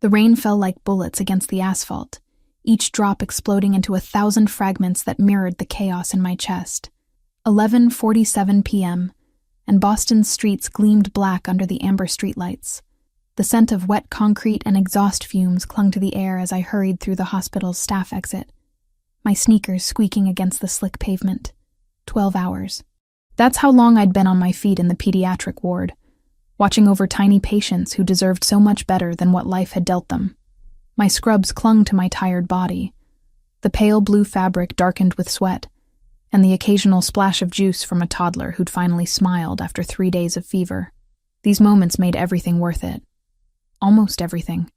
The rain fell like bullets against the asphalt, each drop exploding into 1,000 fragments that mirrored the chaos in my chest. 11:47 p.m., and Boston's streets gleamed black under the amber streetlights. The scent of wet concrete and exhaust fumes clung to the air as I hurried through the hospital's staff exit, my sneakers squeaking against the slick pavement. 12 hours. That's how long I'd been on my feet in the pediatric ward, watching over tiny patients who deserved so much better than what life had dealt them. My scrubs clung to my tired body, the pale blue fabric darkened with sweat, and the occasional splash of juice from a toddler who'd finally smiled after 3 days of fever. These moments made everything worth it. Almost everything.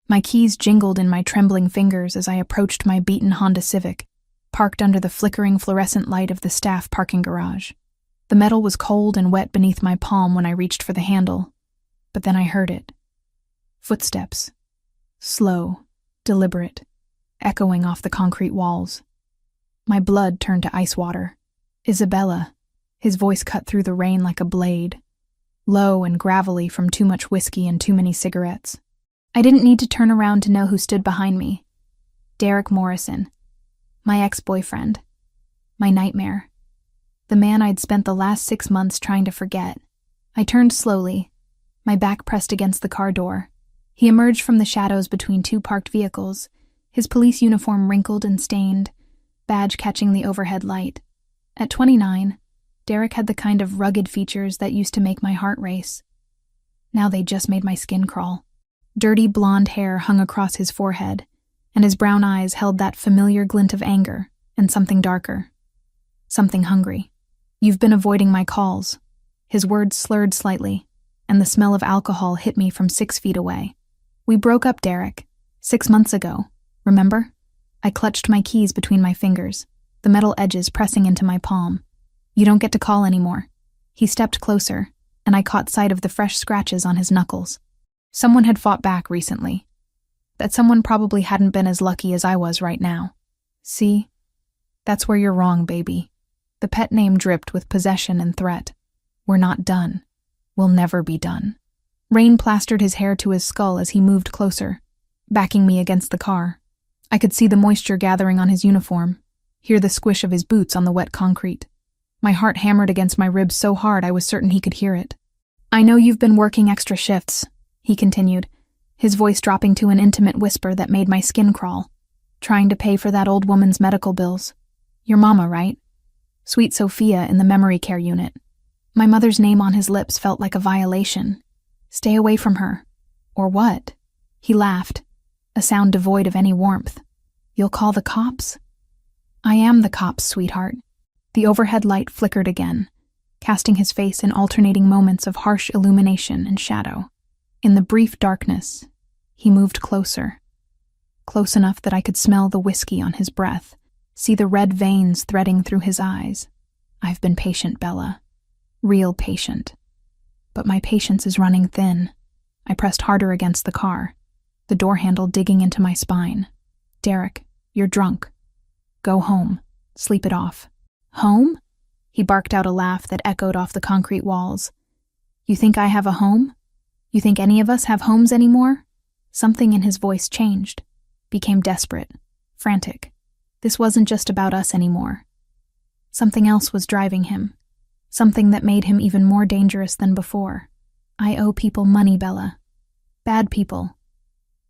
My keys jingled in my trembling fingers as I approached my beaten Honda Civic, parked under the flickering fluorescent light of the staff parking garage. The metal was cold and wet beneath my palm when I reached for the handle, but then I heard it. Footsteps. Slow, deliberate, echoing off the concrete walls. My blood turned to ice water. Isabella, his voice cut through the rain like a blade, low and gravelly from too much whiskey and too many cigarettes. I didn't need to turn around to know who stood behind me. Derek Morrison, my ex-boyfriend, my nightmare, the man I'd spent the last 6 months trying to forget. I turned slowly, my back pressed against the car door. He emerged from the shadows between 2 parked vehicles, his police uniform wrinkled and stained, badge catching the overhead light. At 29, Derek had the kind of rugged features that used to make my heart race. Now they just made my skin crawl. Dirty blonde hair hung across his forehead, and his brown eyes held that familiar glint of anger and something darker. Something hungry. "You've been avoiding my calls." His words slurred slightly, and the smell of alcohol hit me from 6 feet away. "We broke up, Derek. 6 months ago. Remember?" I clutched my keys between my fingers, the metal edges pressing into my palm. "You don't get to call anymore." He stepped closer, and I caught sight of the fresh scratches on his knuckles. Someone had fought back recently. That someone probably hadn't been as lucky as I was right now. "See? That's where you're wrong, baby." The pet name dripped with possession and threat. "We're not done. We'll never be done." Rain plastered his hair to his skull as he moved closer, backing me against the car. I could see the moisture gathering on his uniform, hear the squish of his boots on the wet concrete. My heart hammered against my ribs so hard I was certain he could hear it. "I know you've been working extra shifts," he continued, his voice dropping to an intimate whisper that made my skin crawl. "Trying to pay for that old woman's medical bills. Your mama, right? Sweet Sophia in the memory care unit." My mother's name on his lips felt like a violation. "Stay away from her." "Or what?" He laughed, a sound devoid of any warmth. "You'll call the cops?" "I am the cops, sweetheart." The overhead light flickered again, casting his face in alternating moments of harsh illumination and shadow. In the brief darkness, he moved closer. Close enough that I could smell the whiskey on his breath, see the red veins threading through his eyes. "I've been patient, Bella. Real patient. But my patience is running thin." I pressed harder against the car, the door handle digging into my spine. "Derek, you're drunk. Go home. Sleep it off." "Home?" He barked out a laugh that echoed off the concrete walls. "You think I have a home? You think any of us have homes anymore?" Something in his voice changed, became desperate, frantic. This wasn't just about us anymore. Something else was driving him, something that made him even more dangerous than before. "I owe people money, Bella. Bad people.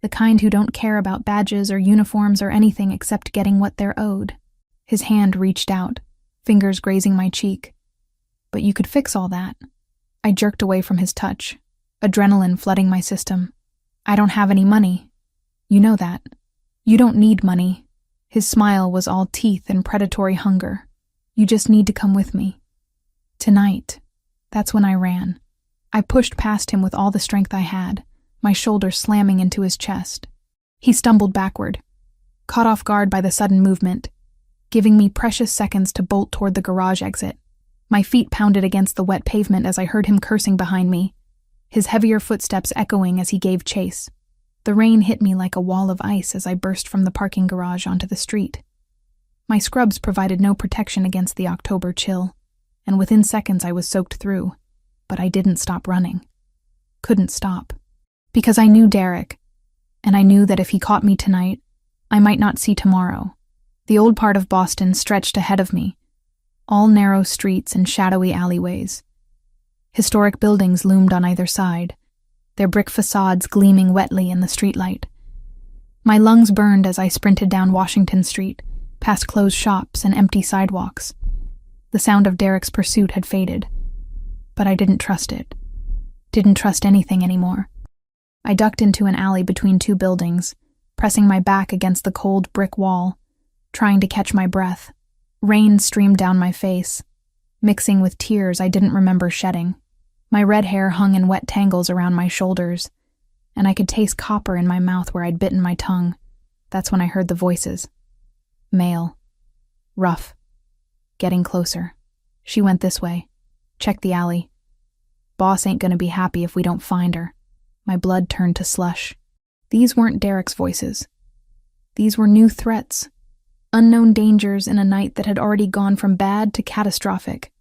The kind who don't care about badges or uniforms or anything except getting what they're owed." His hand reached out, fingers grazing my cheek. "But you could fix all that." I jerked away from his touch, adrenaline flooding my system. "I don't have any money. You know that. You don't need money." His smile was all teeth and predatory hunger. "You just need to come with me. Tonight." That's when I ran. I pushed past him with all the strength I had, my shoulder slamming into his chest. He stumbled backward, caught off guard by the sudden movement, giving me precious seconds to bolt toward the garage exit. My feet pounded against the wet pavement as I heard him cursing behind me, his heavier footsteps echoing as he gave chase. The rain hit me like a wall of ice as I burst from the parking garage onto the street. My scrubs provided no protection against the October chill, and within seconds I was soaked through, but I didn't stop running. Couldn't stop. Because I knew Derek, and I knew that if he caught me tonight, I might not see tomorrow. The old part of Boston stretched ahead of me, all narrow streets and shadowy alleyways. Historic buildings loomed on either side, their brick facades gleaming wetly in the streetlight. My lungs burned as I sprinted down Washington Street, past closed shops and empty sidewalks. The sound of Derek's pursuit had faded, but I didn't trust it. Didn't trust anything anymore. I ducked into an alley between two buildings, pressing my back against the cold brick wall, trying to catch my breath. Rain streamed down my face, mixing with tears I didn't remember shedding. My red hair hung in wet tangles around my shoulders, and I could taste copper in my mouth where I'd bitten my tongue. That's when I heard the voices. Male. Rough. Getting closer. She went this way. Check the alley. Boss ain't gonna be happy if we don't find her. My blood turned to slush. These weren't Derek's voices. These were new threats. Unknown dangers in a night that had already gone from bad to catastrophic.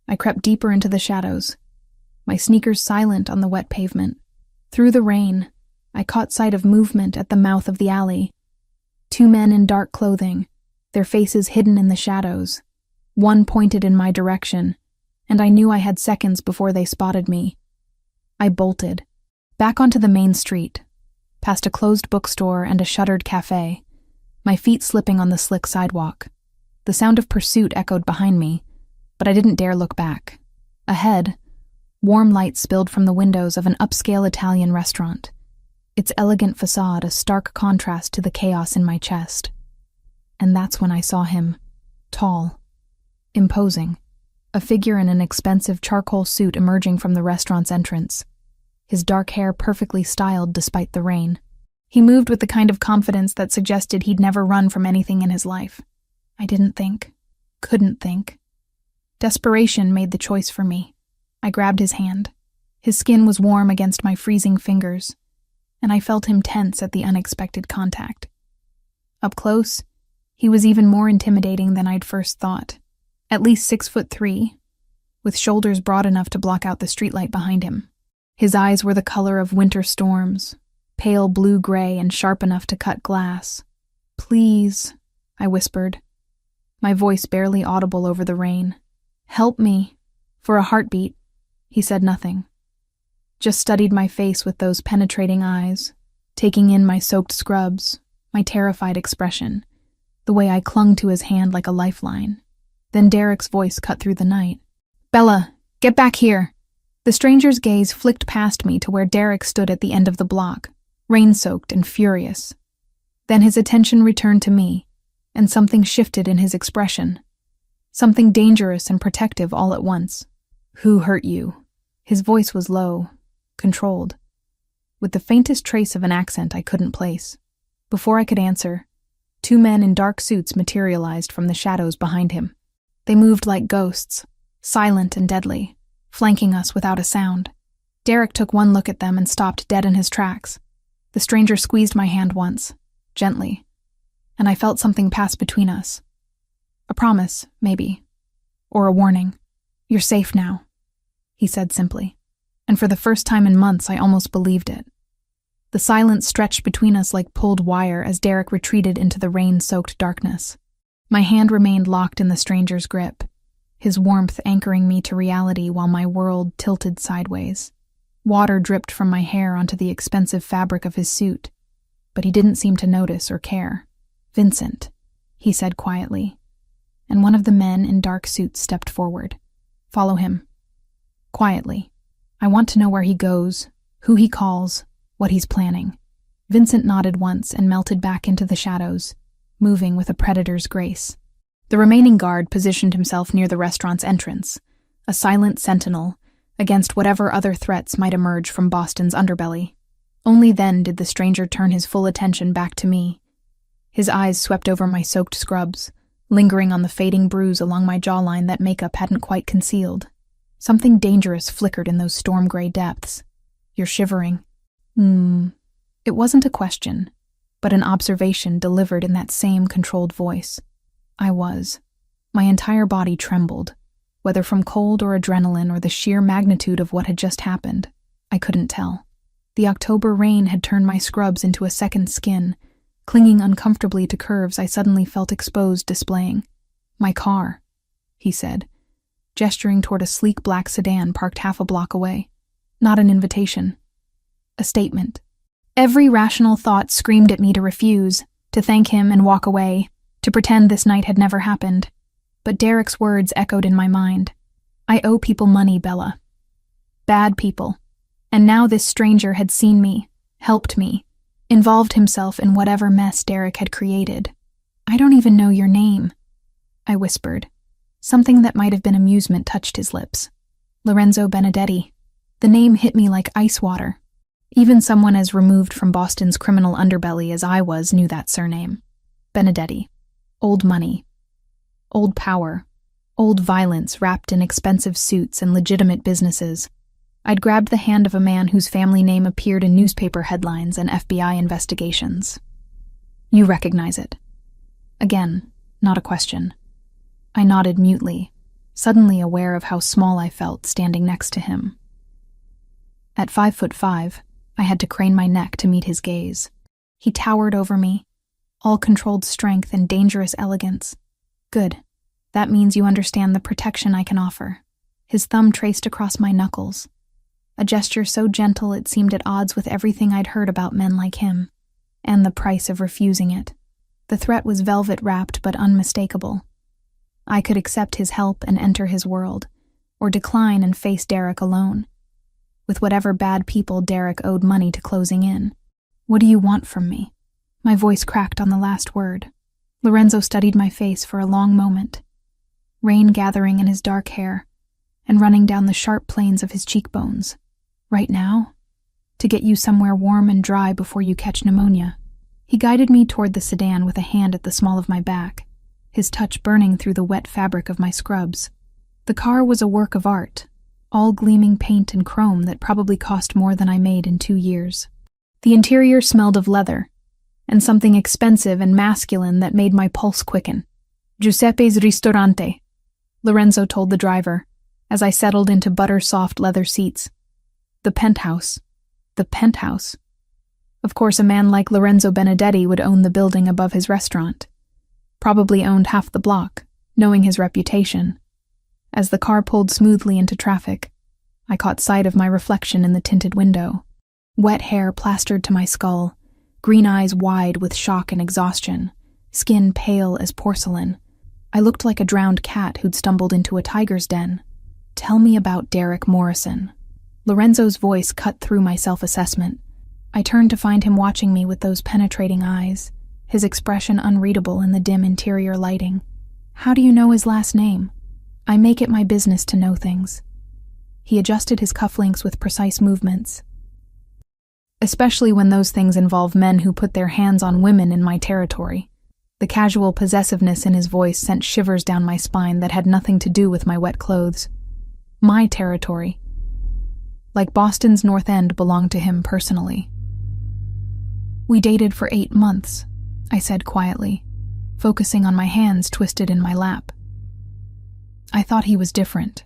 I crept deeper into the shadows, my sneakers silent on the wet pavement. Through the rain, I caught sight of movement at the mouth of the alley. Two men in dark clothing, their faces hidden in the shadows. One pointed in my direction, and I knew I had seconds before they spotted me. I bolted, back onto the main street, past a closed bookstore and a shuttered cafe, my feet slipping on the slick sidewalk. The sound of pursuit echoed behind me, but I didn't dare look back. Ahead, warm light spilled from the windows of an upscale Italian restaurant, its elegant facade a stark contrast to the chaos in my chest. And that's when I saw him, tall, imposing, a figure in an expensive charcoal suit emerging from the restaurant's entrance, his dark hair perfectly styled despite the rain. He moved with the kind of confidence that suggested he'd never run from anything in his life. I didn't think, couldn't think. Desperation made the choice for me. I grabbed his hand. His skin was warm against my freezing fingers, and I felt him tense at the unexpected contact. Up close, he was even more intimidating than I'd first thought. At least 6'3", with shoulders broad enough to block out the streetlight behind him. His eyes were the color of winter storms, pale blue-gray and sharp enough to cut glass. "Please," I whispered, my voice barely audible over the rain. "Help me." For a heartbeat, he said nothing. Just studied my face with those penetrating eyes, taking in my soaked scrubs, my terrified expression, the way I clung to his hand like a lifeline. Then Derek's voice cut through the night. "Bella, get back here." The stranger's gaze flicked past me to where Derek stood at the end of the block, rain-soaked and furious. Then his attention returned to me, and something shifted in his expression. Something dangerous and protective all at once. "Who hurt you?" His voice was low, controlled, with the faintest trace of an accent I couldn't place. Before I could answer, two men in dark suits materialized from the shadows behind him. They moved like ghosts, silent and deadly, flanking us without a sound. Derek took one look at them and stopped dead in his tracks. The stranger squeezed my hand once, gently, and I felt something pass between us. A promise, maybe, or a warning. "You're safe now," he said simply, and for the first time in months I almost believed it. The silence stretched between us like pulled wire as Derek retreated into the rain-soaked darkness. My hand remained locked in the stranger's grip, his warmth anchoring me to reality while my world tilted sideways. Water dripped from my hair onto the expensive fabric of his suit, but he didn't seem to notice or care. "Vincent," he said quietly, and one of the men in dark suits stepped forward. "Follow him." Quietly. "I want to know where he goes, who he calls, what he's planning." Vincent nodded once and melted back into the shadows, moving with a predator's grace. The remaining guard positioned himself near the restaurant's entrance, a silent sentinel against whatever other threats might emerge from Boston's underbelly. Only then did the stranger turn his full attention back to me. His eyes swept over my soaked scrubs, lingering on the fading bruise along my jawline that makeup hadn't quite concealed. Something dangerous flickered in those storm-gray depths. "You're shivering." It wasn't a question, but an observation delivered in that same controlled voice. I was. My entire body trembled, whether from cold or adrenaline or the sheer magnitude of what had just happened. I couldn't tell. The October rain had turned my scrubs into a second skin, clinging uncomfortably to curves I suddenly felt exposed displaying. "My car," he said, gesturing toward a sleek black sedan parked half a block away. Not an invitation. A statement. Every rational thought screamed at me to refuse, to thank him and walk away, to pretend this night had never happened. But Derek's words echoed in my mind. I owe people money, Bella. Bad people. And now this stranger had seen me, helped me, involved himself in whatever mess Derek had created. "I don't even know your name," I whispered. Something that might have been amusement touched his lips. "Lorenzo Benedetti." The name hit me like ice water. Even someone as removed from Boston's criminal underbelly as I was knew that surname. Benedetti. Old money. Old power. Old violence wrapped in expensive suits and legitimate businesses. I'd grabbed the hand of a man whose family name appeared in newspaper headlines and FBI investigations. "You recognize it?" Again, not a question. I nodded mutely, suddenly aware of how small I felt standing next to him. At 5'5", I had to crane my neck to meet his gaze. He towered over me, all controlled strength and dangerous elegance. "Good. That means you understand the protection I can offer." His thumb traced across my knuckles. A gesture so gentle it seemed at odds with everything I'd heard about men like him, and the price of refusing it. The threat was velvet-wrapped but unmistakable. I could accept his help and enter his world, or decline and face Derek alone, with whatever bad people Derek owed money to closing in. "What do you want from me?" My voice cracked on the last word. Lorenzo studied my face for a long moment, rain gathering in his dark hair and running down the sharp planes of his cheekbones. "Right now? To get you somewhere warm and dry before you catch pneumonia." He guided me toward the sedan with a hand at the small of my back, his touch burning through the wet fabric of my scrubs. The car was a work of art, all gleaming paint and chrome that probably cost more than I made in 2 years. The interior smelled of leather, and something expensive and masculine that made my pulse quicken. "Giuseppe's Ristorante," Lorenzo told the driver, as I settled into butter-soft leather seats. The penthouse. The penthouse. Of course, a man like Lorenzo Benedetti would own the building above his restaurant. Probably owned half the block, knowing his reputation. As the car pulled smoothly into traffic, I caught sight of my reflection in the tinted window. Wet hair plastered to my skull, green eyes wide with shock and exhaustion, skin pale as porcelain. I looked like a drowned cat who'd stumbled into a tiger's den. "Tell me about Derek Morrison." Lorenzo's voice cut through my self-assessment. I turned to find him watching me with those penetrating eyes, his expression unreadable in the dim interior lighting. "How do you know his last name?" "I make it my business to know things." He adjusted his cufflinks with precise movements. Especially when those things involve men who put their hands on women in my territory. The casual possessiveness in his voice sent shivers down my spine that had nothing to do with my wet clothes. My territory. Like Boston's North End belonged to him personally. "We dated for 8 months, I said quietly, focusing on my hands twisted in my lap. I thought he was different.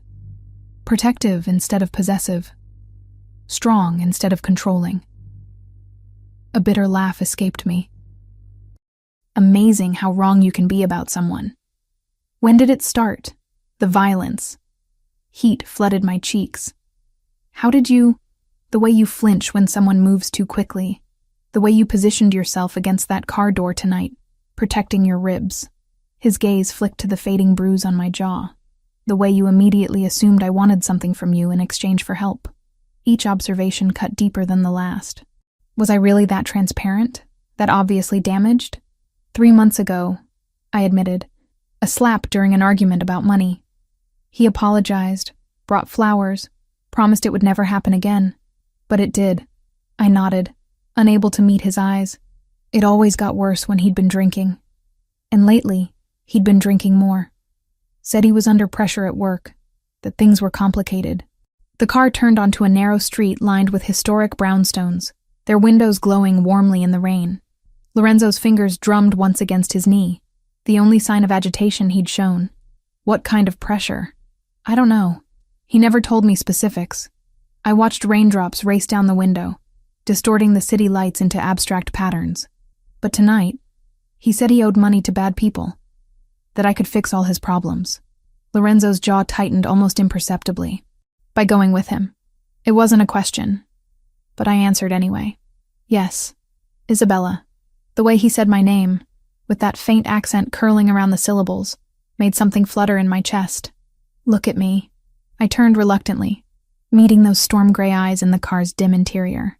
Protective instead of possessive. Strong instead of controlling. A bitter laugh escaped me. Amazing how wrong you can be about someone. When did it start? The violence. Heat flooded my cheeks. How did you... The way you flinch when someone moves too quickly. The way you positioned yourself against that car door tonight, protecting your ribs. His gaze flicked to the fading bruise on my jaw. The way you immediately assumed I wanted something from you in exchange for help. Each observation cut deeper than the last. Was I really that transparent? That obviously damaged? 3 months ago, I admitted. A slap during an argument about money. He apologized, brought flowers, promised it would never happen again. But it did. I nodded, unable to meet his eyes. It always got worse when he'd been drinking. And lately, he'd been drinking more. Said he was under pressure at work, that things were complicated. The car turned onto a narrow street lined with historic brownstones, their windows glowing warmly in the rain. Lorenzo's fingers drummed once against his knee, the only sign of agitation he'd shown. What kind of pressure? I don't know. He never told me specifics. I watched raindrops race down the window, distorting the city lights into abstract patterns. But tonight, he said he owed money to bad people, that I could fix all his problems. Lorenzo's jaw tightened almost imperceptibly. By going with him. It wasn't a question, but I answered anyway. Yes, Isabella. The way he said my name, with that faint accent curling around the syllables, made something flutter in my chest. Look at me. I turned reluctantly, meeting those storm-gray eyes in the car's dim interior.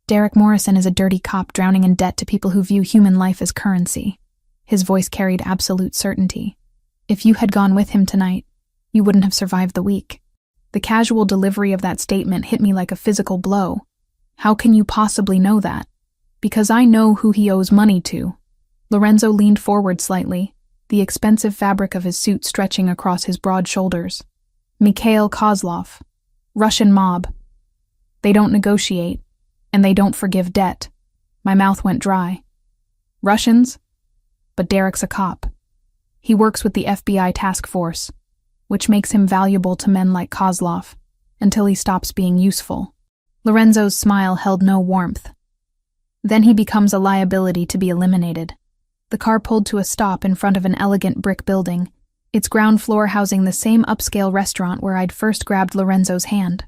Derek Morrison is a dirty cop drowning in debt to people who view human life as currency. His voice carried absolute certainty. If you had gone with him tonight, you wouldn't have survived the week. The casual delivery of that statement hit me like a physical blow. How can you possibly know that? Because I know who he owes money to. Lorenzo leaned forward slightly, the expensive fabric of his suit stretching across his broad shoulders. Mikhail Kozlov. Russian mob. They don't negotiate, and they don't forgive debt. My mouth went dry. Russians? But Derek's a cop. He works with the FBI task force, which makes him valuable to men like Kozlov, until he stops being useful. Lorenzo's smile held no warmth. Then he becomes a liability to be eliminated. The car pulled to a stop in front of an elegant brick building, its ground floor housing the same upscale restaurant where I'd first grabbed Lorenzo's hand.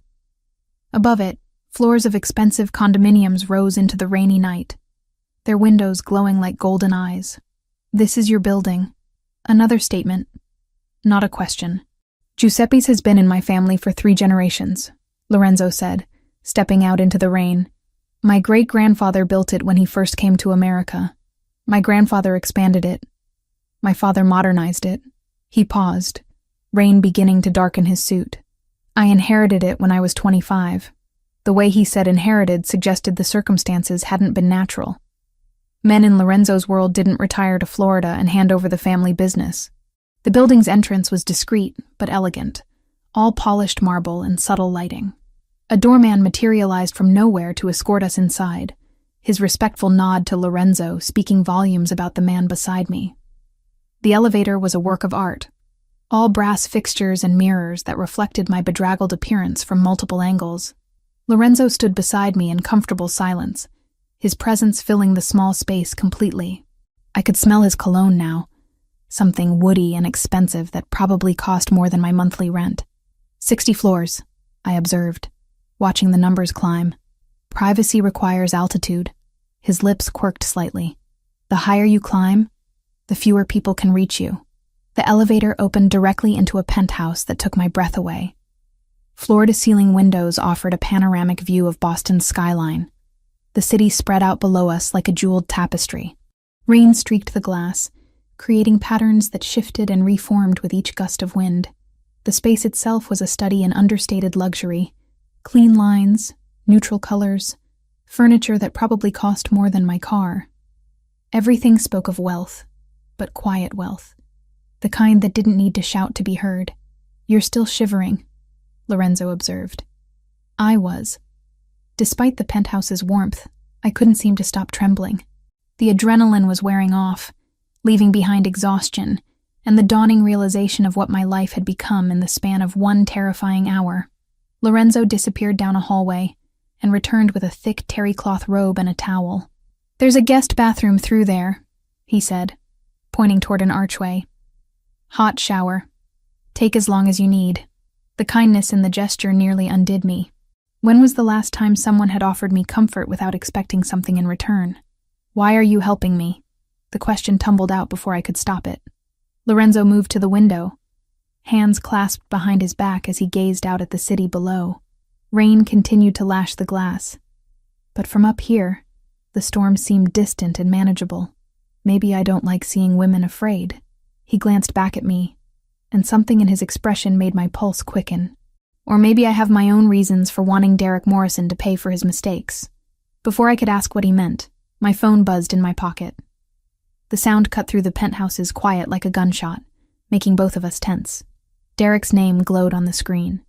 Above it, floors of expensive condominiums rose into the rainy night, their windows glowing like golden eyes. This is your building. Another statement, not a question. Giuseppe's has been in my family for 3 generations, Lorenzo said, stepping out into the rain. My great-grandfather built it when he first came to America. My grandfather expanded it. My father modernized it. He paused, rain beginning to darken his suit. I inherited it when I was 25. The way he said inherited suggested the circumstances hadn't been natural. Men in Lorenzo's world didn't retire to Florida and hand over the family business. The building's entrance was discreet but elegant, all polished marble and subtle lighting. A doorman materialized from nowhere to escort us inside, his respectful nod to Lorenzo speaking volumes about the man beside me. The elevator was a work of art, all brass fixtures and mirrors that reflected my bedraggled appearance from multiple angles. Lorenzo stood beside me in comfortable silence, his presence filling the small space completely. I could smell his cologne now, something woody and expensive that probably cost more than my monthly rent. 60 floors, I observed, watching the numbers climb. Privacy requires altitude. His lips quirked slightly. The higher you climb, the fewer people can reach you. The elevator opened directly into a penthouse that took my breath away. Floor-to-ceiling windows offered a panoramic view of Boston's skyline. The city spread out below us like a jeweled tapestry. Rain streaked the glass, creating patterns that shifted and reformed with each gust of wind. The space itself was a study in understated luxury. Clean lines, neutral colors, furniture that probably cost more than my car. Everything spoke of wealth, but quiet wealth. The kind that didn't need to shout to be heard. You're still shivering, Lorenzo observed. I was. Despite the penthouse's warmth, I couldn't seem to stop trembling. The adrenaline was wearing off, leaving behind exhaustion and the dawning realization of what my life had become in the span of 1 terrifying hour. Lorenzo disappeared down a hallway and returned with a thick terry cloth robe and a towel. There's a guest bathroom through there, he said, pointing toward an archway. Hot shower. Take as long as you need. The kindness in the gesture nearly undid me. When was the last time someone had offered me comfort without expecting something in return? Why are you helping me? The question tumbled out before I could stop it. Lorenzo moved to the window, hands clasped behind his back as he gazed out at the city below. Rain continued to lash the glass. But from up here, the storm seemed distant and manageable. Maybe I don't like seeing women afraid. He glanced back at me, and something in his expression made my pulse quicken. Or maybe I have my own reasons for wanting Derek Morrison to pay for his mistakes. Before I could ask what he meant, my phone buzzed in my pocket. The sound cut through the penthouse's quiet like a gunshot, making both of us tense. Derek's name glowed on the screen.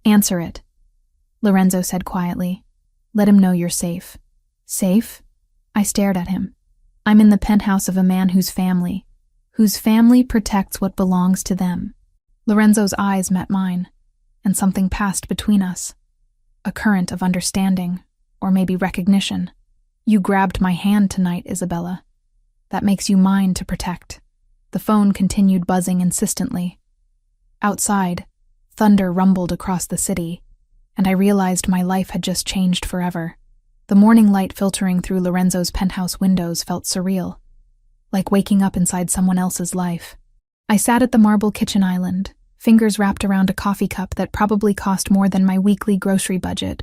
Answer it, Lorenzo said quietly. Let him know you're safe. Safe? I stared at him. I'm in the penthouse of a man whose family protects what belongs to them. Lorenzo's eyes met mine, and something passed between us. A current of understanding, or maybe recognition. You grabbed my hand tonight, Isabella. That makes you mine to protect. The phone continued buzzing insistently. Outside, thunder rumbled across the city, and I realized my life had just changed forever. The morning light filtering through Lorenzo's penthouse windows felt surreal, like waking up inside someone else's life. I sat at the marble kitchen island, fingers wrapped around a coffee cup that probably cost more than my weekly grocery budget,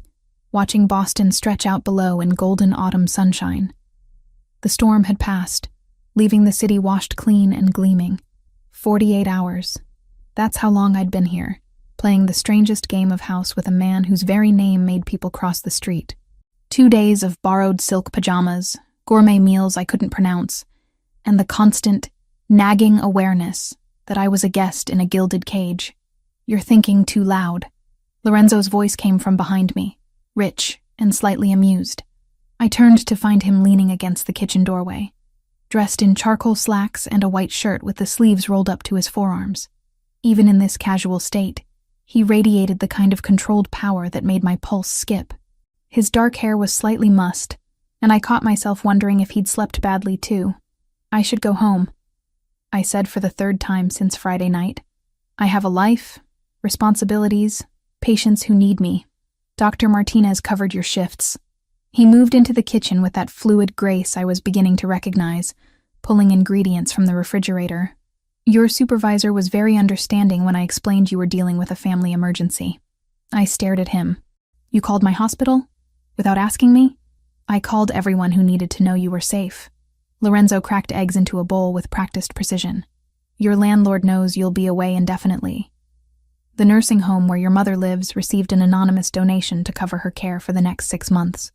watching Boston stretch out below in golden autumn sunshine. The storm had passed, leaving the city washed clean and gleaming. 48 hours. That's how long I'd been here, playing the strangest game of house with a man whose very name made people cross the street. 2 days of borrowed silk pajamas, gourmet meals I couldn't pronounce, and the constant, nagging awareness that I was a guest in a gilded cage. You're thinking too loud. Lorenzo's voice came from behind me, rich and slightly amused. I turned to find him leaning against the kitchen doorway, dressed in charcoal slacks and a white shirt with the sleeves rolled up to his forearms. Even in this casual state, he radiated the kind of controlled power that made my pulse skip. His dark hair was slightly mussed, and I caught myself wondering if he'd slept badly too. I should go home, I said for the third time since Friday night. I have a life, responsibilities, patients who need me. Dr. Martinez covered your shifts. He moved into the kitchen with that fluid grace I was beginning to recognize, pulling ingredients from the refrigerator. Your supervisor was very understanding when I explained you were dealing with a family emergency. I stared at him. You called my hospital? Without asking me? I called everyone who needed to know you were safe. Lorenzo cracked eggs into a bowl with practiced precision. Your landlord knows you'll be away indefinitely. The nursing home where your mother lives received an anonymous donation to cover her care for the next 6 months.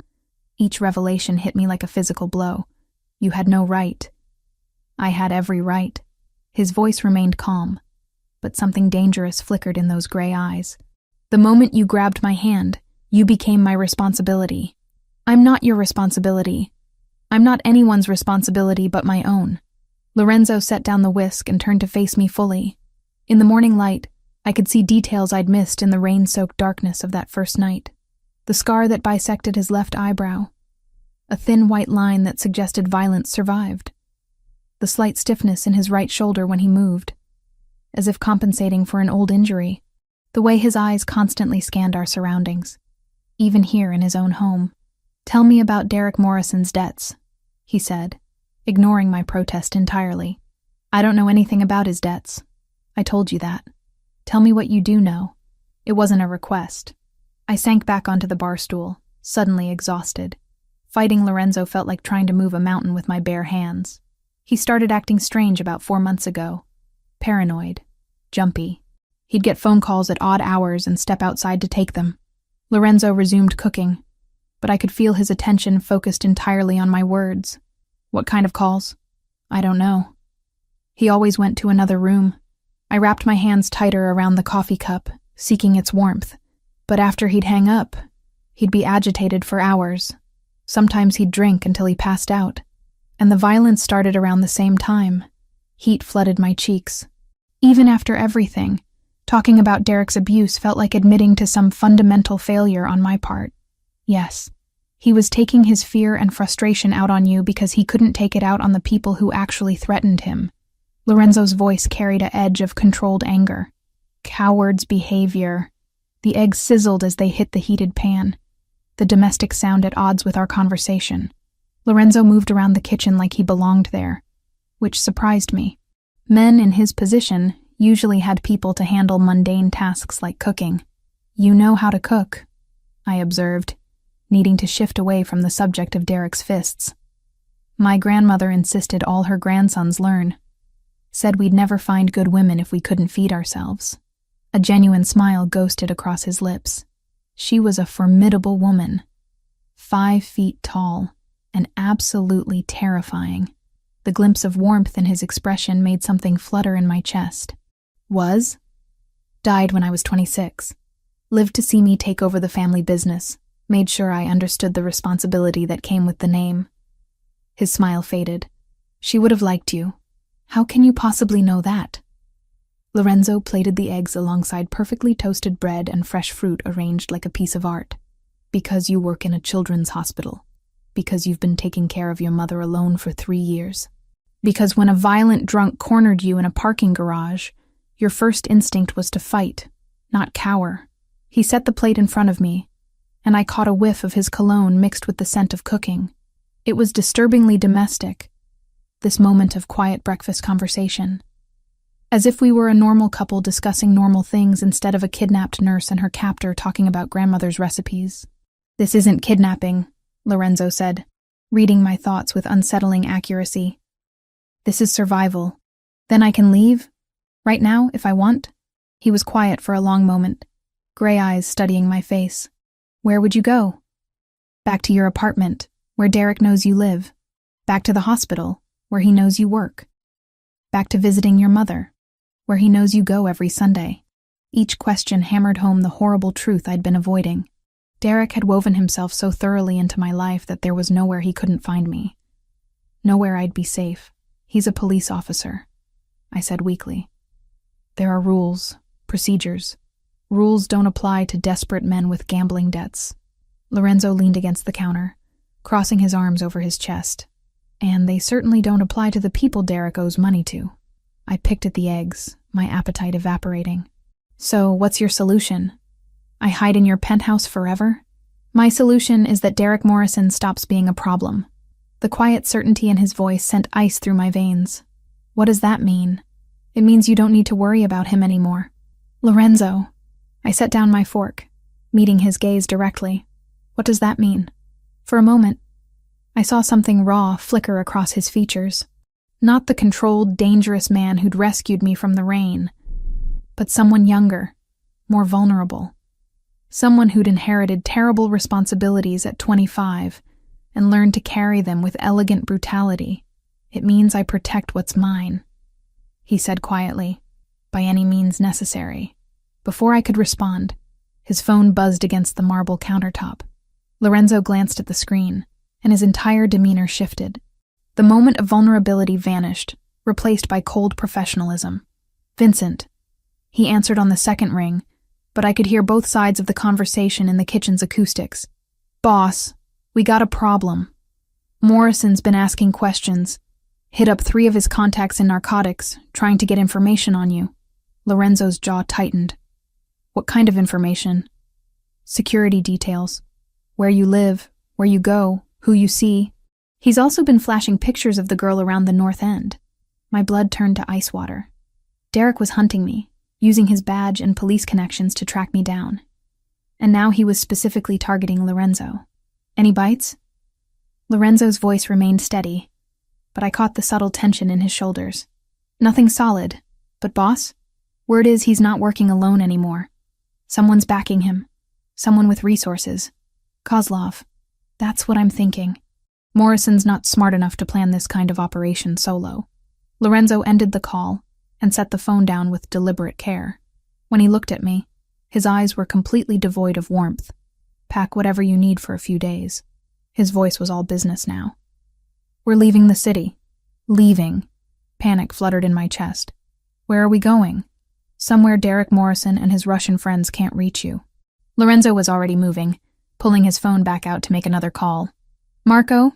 Each revelation hit me like a physical blow. You had no right. I had every right. His voice remained calm, but something dangerous flickered in those gray eyes. The moment you grabbed my hand, you became my responsibility. I'm not your responsibility. I'm not anyone's responsibility but my own. Lorenzo set down the whisk and turned to face me fully. In the morning light, I could see details I'd missed in the rain-soaked darkness of that first night. The scar that bisected his left eyebrow. A thin white line that suggested violence survived. The slight stiffness in his right shoulder when he moved, as if compensating for an old injury. The way his eyes constantly scanned our surroundings, even here in his own home. Tell me about Derek Morrison's debts, he said, ignoring my protest entirely. I don't know anything about his debts. I told you that. Tell me what you do know. It wasn't a request. I sank back onto the bar stool, suddenly exhausted. Fighting Lorenzo felt like trying to move a mountain with my bare hands. He started acting strange about 4 months ago. Paranoid. Jumpy. He'd get phone calls at odd hours and step outside to take them. Lorenzo resumed cooking, but I could feel his attention focused entirely on my words. What kind of calls? I don't know. He always went to another room. I wrapped my hands tighter around the coffee cup, seeking its warmth. But after he'd hang up, he'd be agitated for hours. Sometimes he'd drink until he passed out. And the violence started around the same time. Heat flooded my cheeks. Even after everything, talking about Derek's abuse felt like admitting to some fundamental failure on my part. Yes, he was taking his fear and frustration out on you because he couldn't take it out on the people who actually threatened him. Lorenzo's voice carried an edge of controlled anger. Coward's behavior. The eggs sizzled as they hit the heated pan, the domestic sound at odds with our conversation. Lorenzo moved around the kitchen like he belonged there, which surprised me. Men in his position usually had people to handle mundane tasks like cooking. You know how to cook, I observed, needing to shift away from the subject of Derek's fists. My grandmother insisted all her grandsons learn. Said we'd never find good women if we couldn't feed ourselves. A genuine smile ghosted across his lips. She was a formidable woman, 5 feet tall, and absolutely terrifying. The glimpse of warmth in his expression made something flutter in my chest. Was? Died when I was 26. Lived to see me take over the family business. Made sure I understood the responsibility that came with the name. His smile faded. She would have liked you. How can you possibly know that? Lorenzo plated the eggs alongside perfectly toasted bread and fresh fruit arranged like a piece of art. Because you work in a children's hospital. Because you've been taking care of your mother alone for 3 years. Because when a violent drunk cornered you in a parking garage, your first instinct was to fight, not cower. He set the plate in front of me, and I caught a whiff of his cologne mixed with the scent of cooking. It was disturbingly domestic, this moment of quiet breakfast conversation. As if we were a normal couple discussing normal things instead of a kidnapped nurse and her captor talking about grandmother's recipes. "This isn't kidnapping," Lorenzo said, reading my thoughts with unsettling accuracy. "This is survival. Then I can leave? Right now, if I want?" He was quiet for a long moment, gray eyes studying my face. "Where would you go?" "Back to your apartment, where Derek knows you live. Back to the hospital, where he knows you work. Back to visiting your mother, where he knows you go every Sunday." Each question hammered home the horrible truth I'd been avoiding. Derek had woven himself so thoroughly into my life that there was nowhere he couldn't find me. Nowhere I'd be safe. "He's a police officer," I said weakly. "There are rules, procedures. Rules don't apply to desperate men with gambling debts." Lorenzo leaned against the counter, crossing his arms over his chest. "And they certainly don't apply to the people Derek owes money to." I picked at the eggs, my appetite evaporating. "So, what's your solution? I hide in your penthouse forever?" "My solution is that Derek Morrison stops being a problem." The quiet certainty in his voice sent ice through my veins. "What does that mean?" "It means you don't need to worry about him anymore." "Lorenzo." I set down my fork, meeting his gaze directly. "What does that mean?" For a moment, I saw something raw flicker across his features. Not the controlled, dangerous man who'd rescued me from the rain, but someone younger, more vulnerable. Someone who'd inherited terrible responsibilities at 25 and learned to carry them with elegant brutality. "It means I protect what's mine," he said quietly, "by any means necessary." Before I could respond, his phone buzzed against the marble countertop. Lorenzo glanced at the screen, and his entire demeanor shifted. The moment of vulnerability vanished, replaced by cold professionalism. "Vincent." He answered on the second ring, but I could hear both sides of the conversation in the kitchen's acoustics. "Boss, we got a problem. Morrison's been asking questions. Hit up 3 of his contacts in narcotics, trying to get information on you." Lorenzo's jaw tightened. "What kind of information?" "Security details. Where you live, where you go, who you see. He's also been flashing pictures of the girl around the North End." My blood turned to ice water. Derek was hunting me, using his badge and police connections to track me down. And now he was specifically targeting Lorenzo. "Any bites?" Lorenzo's voice remained steady, but I caught the subtle tension in his shoulders. "Nothing solid, but boss, word is he's not working alone anymore. Someone's backing him. Someone with resources. Kozlov. That's what I'm thinking. Morrison's not smart enough to plan this kind of operation solo." Lorenzo ended the call and set the phone down with deliberate care. When he looked at me, his eyes were completely devoid of warmth. "Pack whatever you need for a few days." His voice was all business now. "We're leaving the city." "Leaving." Panic fluttered in my chest. "Where are we going?" "Somewhere Derek Morrison and his Russian friends can't reach you." Lorenzo was already moving, pulling his phone back out to make another call. "Marco,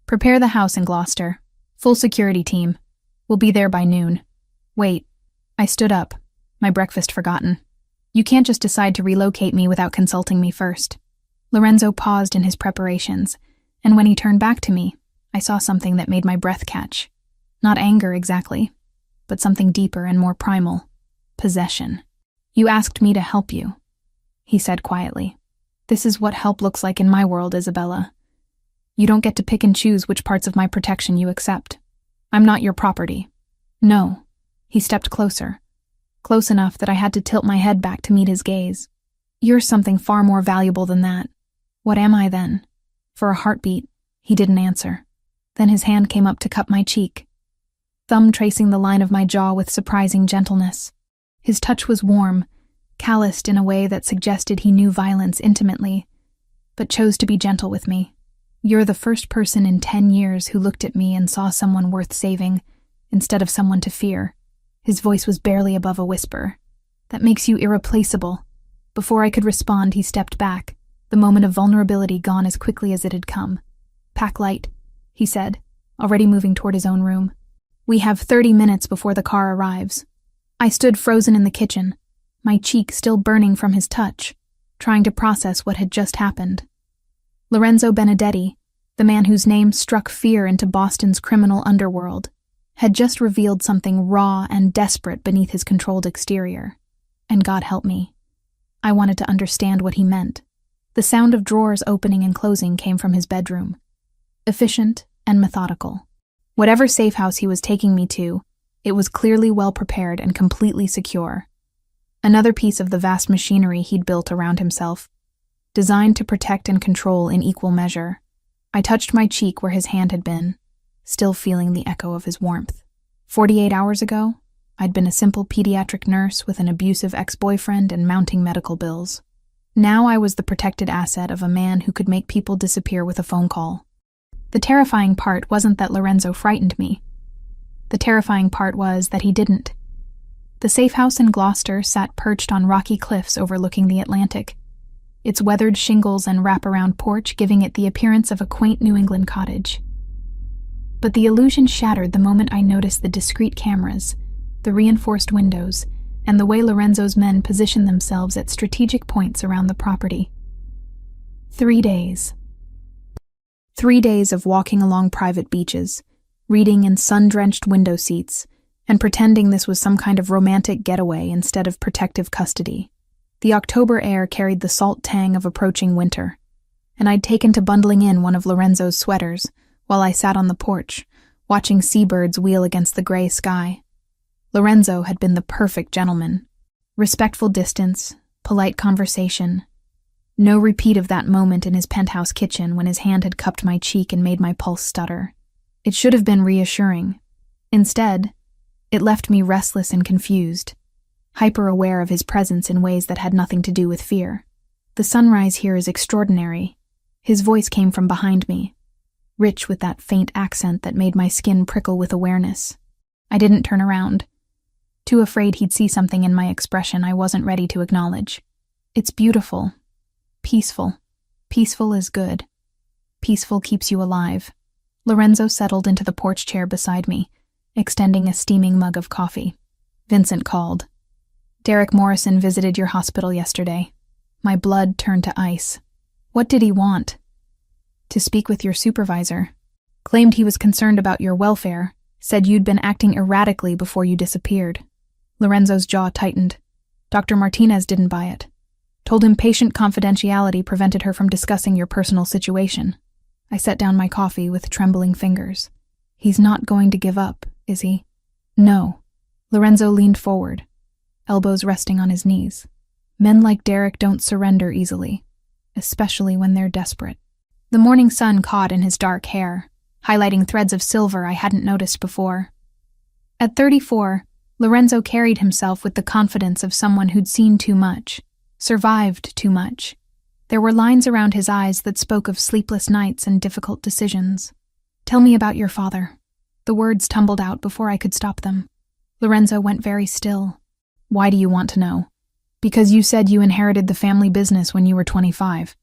prepare the house in Gloucester. Full security team. We'll be there by noon." "Wait." I stood up, my breakfast forgotten. "You can't just decide to relocate me without consulting me first." Lorenzo paused in his preparations, and when he turned back to me, I saw something that made my breath catch. Not anger exactly, but something deeper and more primal. Possession. "You asked me to help you," he said quietly. "This is what help looks like in my world, Isabella. You don't get to pick and choose which parts of my protection you accept. I'm not your property." "No." He stepped closer, close enough that I had to tilt my head back to meet his gaze. "You're something far more valuable than that." "What am I then?" For a heartbeat, he didn't answer. Then his hand came up to cup my cheek, thumb tracing the line of my jaw with surprising gentleness. His touch was warm, calloused in a way that suggested he knew violence intimately, but chose to be gentle with me. "You're the first person in 10 years who looked at me and saw someone worth saving, instead of someone to fear." His voice was barely above a whisper. "That makes you irreplaceable." Before I could respond, he stepped back, the moment of vulnerability gone as quickly as it had come. "Pack light," he said, already moving toward his own room. "We have 30 minutes before the car arrives." I stood frozen in the kitchen, my cheek still burning from his touch, trying to process what had just happened. Lorenzo Benedetti, the man whose name struck fear into Boston's criminal underworld, had just revealed something raw and desperate beneath his controlled exterior. And God help me, I wanted to understand what he meant. The sound of drawers opening and closing came from his bedroom. Efficient and methodical. Whatever safe house he was taking me to, it was clearly well prepared and completely secure. Another piece of the vast machinery he'd built around himself, designed to protect and control in equal measure. I touched my cheek where his hand had been, still feeling the echo of his warmth. 48 hours ago, I'd been a simple pediatric nurse with an abusive ex-boyfriend and mounting medical bills. Now I was the protected asset of a man who could make people disappear with a phone call. The terrifying part wasn't that Lorenzo frightened me. The terrifying part was that he didn't. The safe house in Gloucester sat perched on rocky cliffs overlooking the Atlantic, its weathered shingles and wraparound porch giving it the appearance of a quaint New England cottage. But the illusion shattered the moment I noticed the discreet cameras, the reinforced windows, and the way Lorenzo's men positioned themselves at strategic points around the property. 3 days. 3 days of walking along private beaches, reading in sun-drenched window seats, and pretending this was some kind of romantic getaway instead of protective custody. The October air carried the salt tang of approaching winter, and I'd taken to bundling in one of Lorenzo's sweaters while I sat on the porch, watching seabirds wheel against the gray sky. Lorenzo had been the perfect gentleman. Respectful distance, polite conversation. No repeat of that moment in his penthouse kitchen when his hand had cupped my cheek and made my pulse stutter. It should have been reassuring. Instead, it left me restless and confused, hyper-aware of his presence in ways that had nothing to do with fear. "The sunrise here is extraordinary." His voice came from behind me, rich with that faint accent that made my skin prickle with awareness. I didn't turn around, too afraid he'd see something in my expression I wasn't ready to acknowledge. "It's beautiful. Peaceful. Peaceful is good. Peaceful keeps you alive." Lorenzo settled into the porch chair beside me, extending a steaming mug of coffee. Vincent called. "Derek Morrison visited your hospital yesterday." My blood turned to ice. "What did he want?" "To speak with your supervisor. Claimed he was concerned about your welfare, said you'd been acting erratically before you disappeared." Lorenzo's jaw tightened. "Dr. Martinez didn't buy it. Told him patient confidentiality prevented her from discussing your personal situation." I set down my coffee with trembling fingers. "He's not going to give up, is he?" "No." Lorenzo leaned forward, elbows resting on his knees. "Men like Derek don't surrender easily, especially when they're desperate." The morning sun caught in his dark hair, highlighting threads of silver I hadn't noticed before. At 34, Lorenzo carried himself with the confidence of someone who'd seen too much, survived too much. There were lines around his eyes that spoke of sleepless nights and difficult decisions. "Tell me about your father." The words tumbled out before I could stop them. Lorenzo went very still. "Why do you want to know?" "Because you said you inherited the family business when you were 25.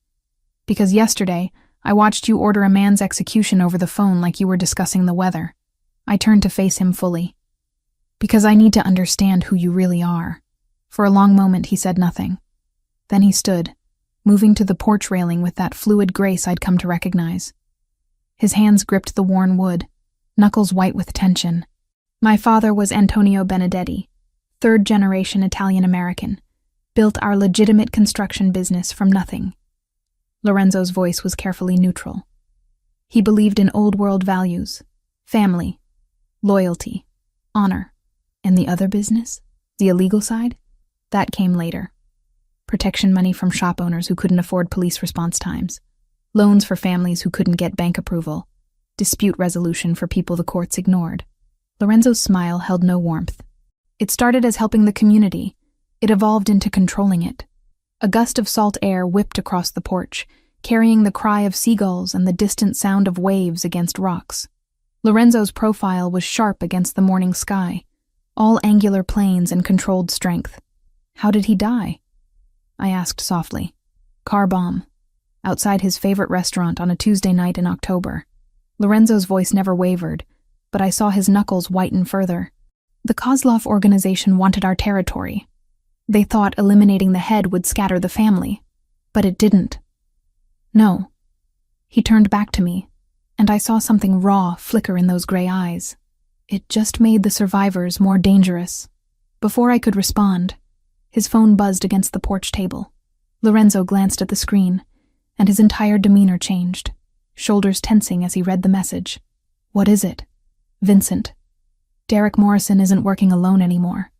Because yesterday, I watched you order a man's execution over the phone like you were discussing the weather." I turned to face him fully. "Because I need to understand who you really are." For a long moment he said nothing. Then he stood, moving to the porch railing with that fluid grace I'd come to recognize. His hands gripped the worn wood, knuckles white with tension. "My father was Antonio Benedetti, third-generation Italian-American, built our legitimate construction business from nothing." Lorenzo's voice was carefully neutral. "He believed in old-world values, family, loyalty, honor. And the other business, the illegal side, that came later. Protection money from shop owners who couldn't afford police response times, loans for families who couldn't get bank approval, dispute resolution for people the courts ignored." Lorenzo's smile held no warmth. "It started as helping the community. It evolved into controlling it." A gust of salt air whipped across the porch, carrying the cry of seagulls and the distant sound of waves against rocks. Lorenzo's profile was sharp against the morning sky, all angular planes and controlled strength. "How did he die?" I asked softly. "Car bomb. outside his favorite restaurant on a Tuesday night in October. Lorenzo's voice never wavered, but I saw his knuckles whiten further. The Kozlov organization wanted our territory. They thought eliminating the head would scatter the family, but it didn't. No. He turned back to me, and I saw something raw flicker in those gray eyes. It just made the survivors more dangerous. Before I could respond, his phone buzzed against the porch table. Lorenzo glanced at the screen, and his entire demeanor changed, shoulders tensing as he read the message. What is it? Vincent. Derek Morrison isn't working alone anymore.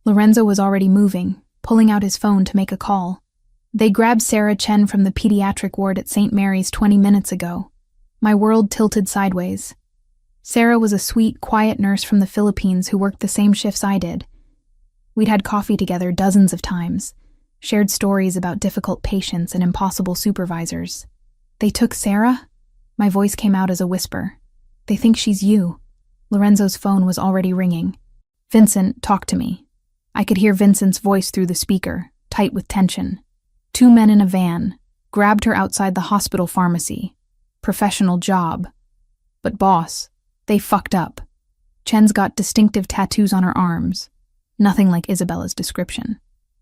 Lorenzo was already moving, pulling out his phone to make a call. They grabbed Sarah Chen from the pediatric ward at St. Mary's 20 minutes ago. My world tilted sideways. Sarah was a sweet, quiet nurse from the Philippines who worked the same shifts I did. We'd had coffee together dozens of times, shared stories about difficult patients and impossible supervisors. They took Sarah? My voice came out as a whisper. They think she's you. Lorenzo's phone was already ringing. Vincent, talk to me. I could hear Vincent's voice through the speaker, tight with tension. 2 men in a van, grabbed her outside the hospital pharmacy. Professional job. But boss, they fucked up. Chen's got distinctive tattoos on her arms. Nothing like Isabella's description.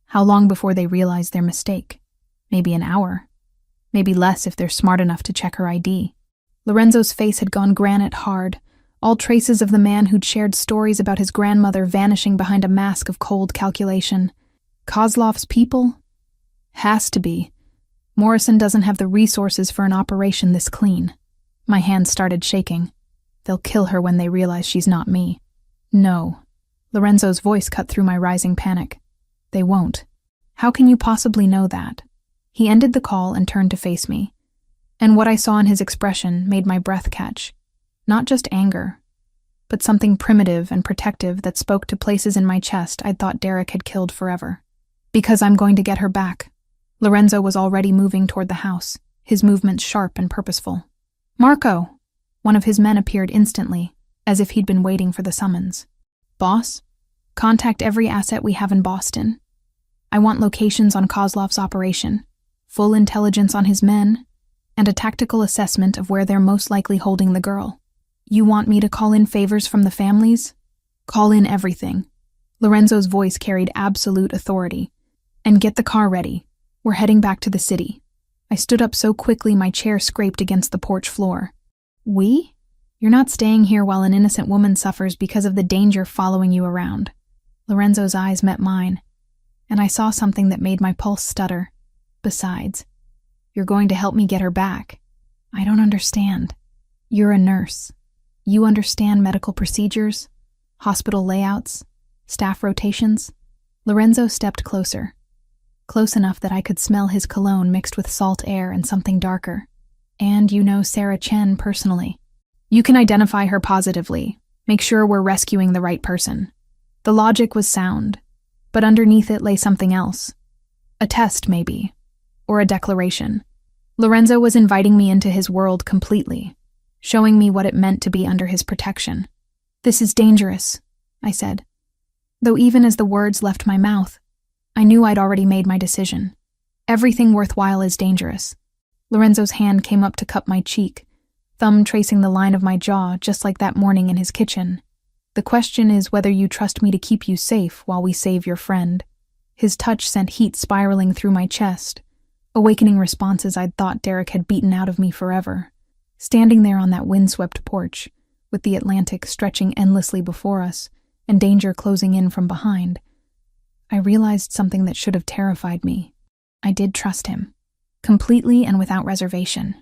How long before they realize their mistake? Maybe an hour. Maybe less if they're smart enough to check her ID. Lorenzo's face had gone granite hard, all traces of the man who'd shared stories about his grandmother vanishing behind a mask of cold calculation. Kozlov's people? Has to be. Morrison doesn't have the resources for an operation this clean. My hands started shaking. They'll kill her when they realize she's not me. No. Lorenzo's voice cut through my rising panic. They won't. How can you possibly know that? He ended the call and turned to face me. And what I saw in his expression made my breath catch. Not just anger, but something primitive and protective that spoke to places in my chest I'd thought Derek had killed forever. Because I'm going to get her back. Lorenzo was already moving toward the house, his movements sharp and purposeful. Marco! One of his men appeared instantly, as if he'd been waiting for the summons. Boss, contact every asset we have in Boston. I want locations on Kozlov's operation, full intelligence on his men, and a tactical assessment of where they're most likely holding the girl. You want me to call in favors from the families? Call in everything. Lorenzo's voice carried absolute authority. And get the car ready. We're heading back to the city. I stood up so quickly my chair scraped against the porch floor. We? You're not staying here while an innocent woman suffers because of the danger following you around. Lorenzo's eyes met mine, and I saw something that made my pulse stutter. Besides, you're going to help me get her back. I don't understand. You're a nurse. You understand medical procedures, hospital layouts, staff rotations. Lorenzo stepped closer. Close enough that I could smell his cologne mixed with salt air and something darker. And you know Sarah Chen personally. You can identify her positively. Make sure we're rescuing the right person. The logic was sound, but underneath it lay something else. A test, maybe. Or a declaration. Lorenzo was inviting me into his world completely, showing me what it meant to be under his protection. This is dangerous, I said. Though even as the words left my mouth, I knew I'd already made my decision. Everything worthwhile is dangerous. Lorenzo's hand came up to cup my cheek, thumb tracing the line of my jaw just like that morning in his kitchen. The question is whether you trust me to keep you safe while we save your friend. His touch sent heat spiraling through my chest, awakening responses I'd thought Derek had beaten out of me forever. Standing there on that windswept porch, with the Atlantic stretching endlessly before us and danger closing in from behind, I realized something that should have terrified me. I did trust him, completely and without reservation.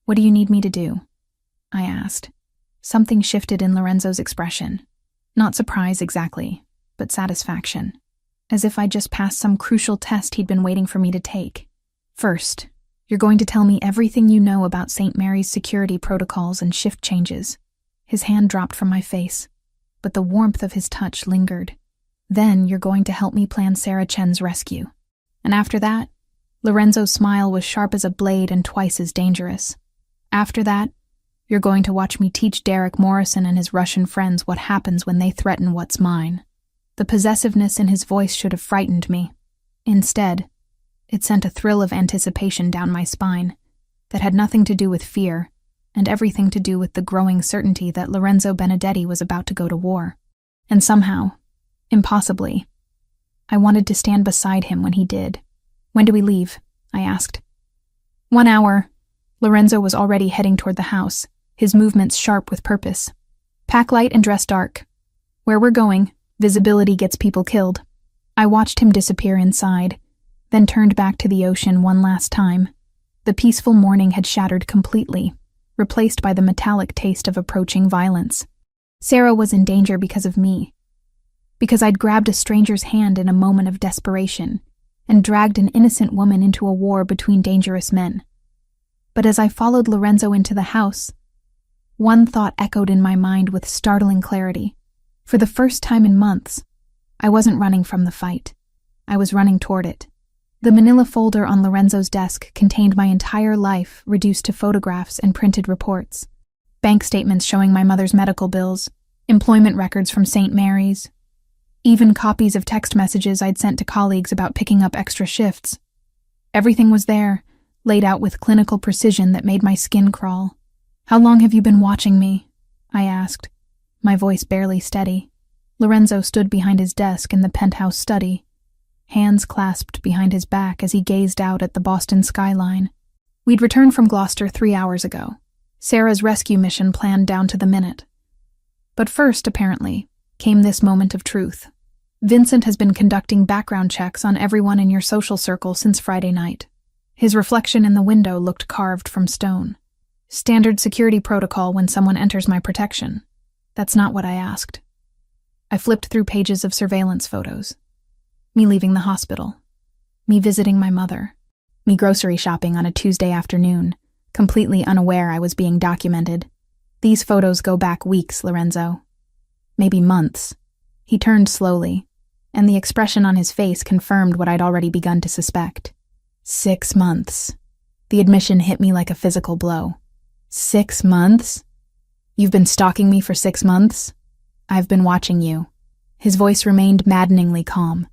What do you need me to do? I asked. Something shifted in Lorenzo's expression. Not surprise exactly, but satisfaction. As if I'd just passed some crucial test he'd been waiting for me to take. First, you're going to tell me everything you know about St. Mary's security protocols and shift changes. His hand dropped from my face, but the warmth of his touch lingered. Then you're going to help me plan Sarah Chen's rescue. And after that, Lorenzo's smile was sharp as a blade and twice as dangerous. After that, you're going to watch me teach Derek Morrison and his Russian friends what happens when they threaten what's mine. The possessiveness in his voice should have frightened me. Instead, it sent a thrill of anticipation down my spine. that had nothing to do with fear and everything to do with the growing certainty that Lorenzo Benedetti was about to go to war. And somehow, impossibly, I wanted to stand beside him when he did. "When do we leave?" I asked. 1 hour. Lorenzo was already heading toward the house, his movements sharp with purpose. "Pack light and dress dark. Where we're going, visibility gets people killed." I watched him disappear inside, then turned back to the ocean one last time. The peaceful morning had shattered completely, replaced by the metallic taste of approaching violence. Sarah was in danger because of me, because I'd grabbed a stranger's hand in a moment of desperation and dragged an innocent woman into a war between dangerous men. But as I followed Lorenzo into the house, one thought echoed in my mind with startling clarity. For the first time in months, I wasn't running from the fight. I was running toward it. The manila folder on Lorenzo's desk contained my entire life reduced to photographs and printed reports. Bank statements showing my mother's medical bills, employment records from St. Mary's, even copies of text messages I'd sent to colleagues about picking up extra shifts. Everything was there, laid out with clinical precision that made my skin crawl. "How long have you been watching me?" I asked, my voice barely steady. Lorenzo stood behind his desk in the penthouse study, hands clasped behind his back as he gazed out at the Boston skyline. "We'd returned from Gloucester 3 hours ago. Sarah's rescue mission planned down to the minute. But first, apparently, came this moment of truth. Vincent has been conducting background checks on everyone in your social circle since Friday night. His reflection in the window looked carved from stone. Standard security protocol when someone enters my protection. That's not what I asked." I flipped through pages of surveillance photos. Me leaving the hospital. Me visiting my mother. Me grocery shopping on a Tuesday afternoon, completely unaware I was being documented. "These photos go back weeks, Lorenzo. Maybe months." He turned slowly, and the expression on his face confirmed what I'd already begun to suspect. 6 months. The admission hit me like a physical blow. 6 months? You've been stalking me for 6 months? I've been watching you. His voice remained maddeningly calm.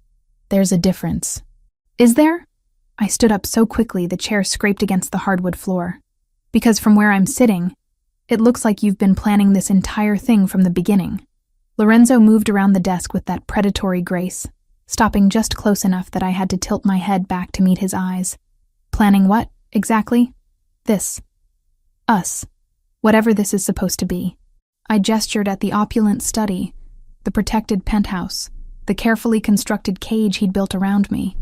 "There's a difference." "Is there?" I stood up so quickly the chair scraped against the hardwood floor. "Because from where I'm sitting, it looks like you've been planning this entire thing from the beginning." Lorenzo moved around the desk with that predatory grace, stopping just close enough that I had to tilt my head back to meet his eyes. "Planning what, exactly?" "This. Us. Whatever this is supposed to be." I gestured at the opulent study, the protected penthouse, the carefully constructed cage he'd built around me.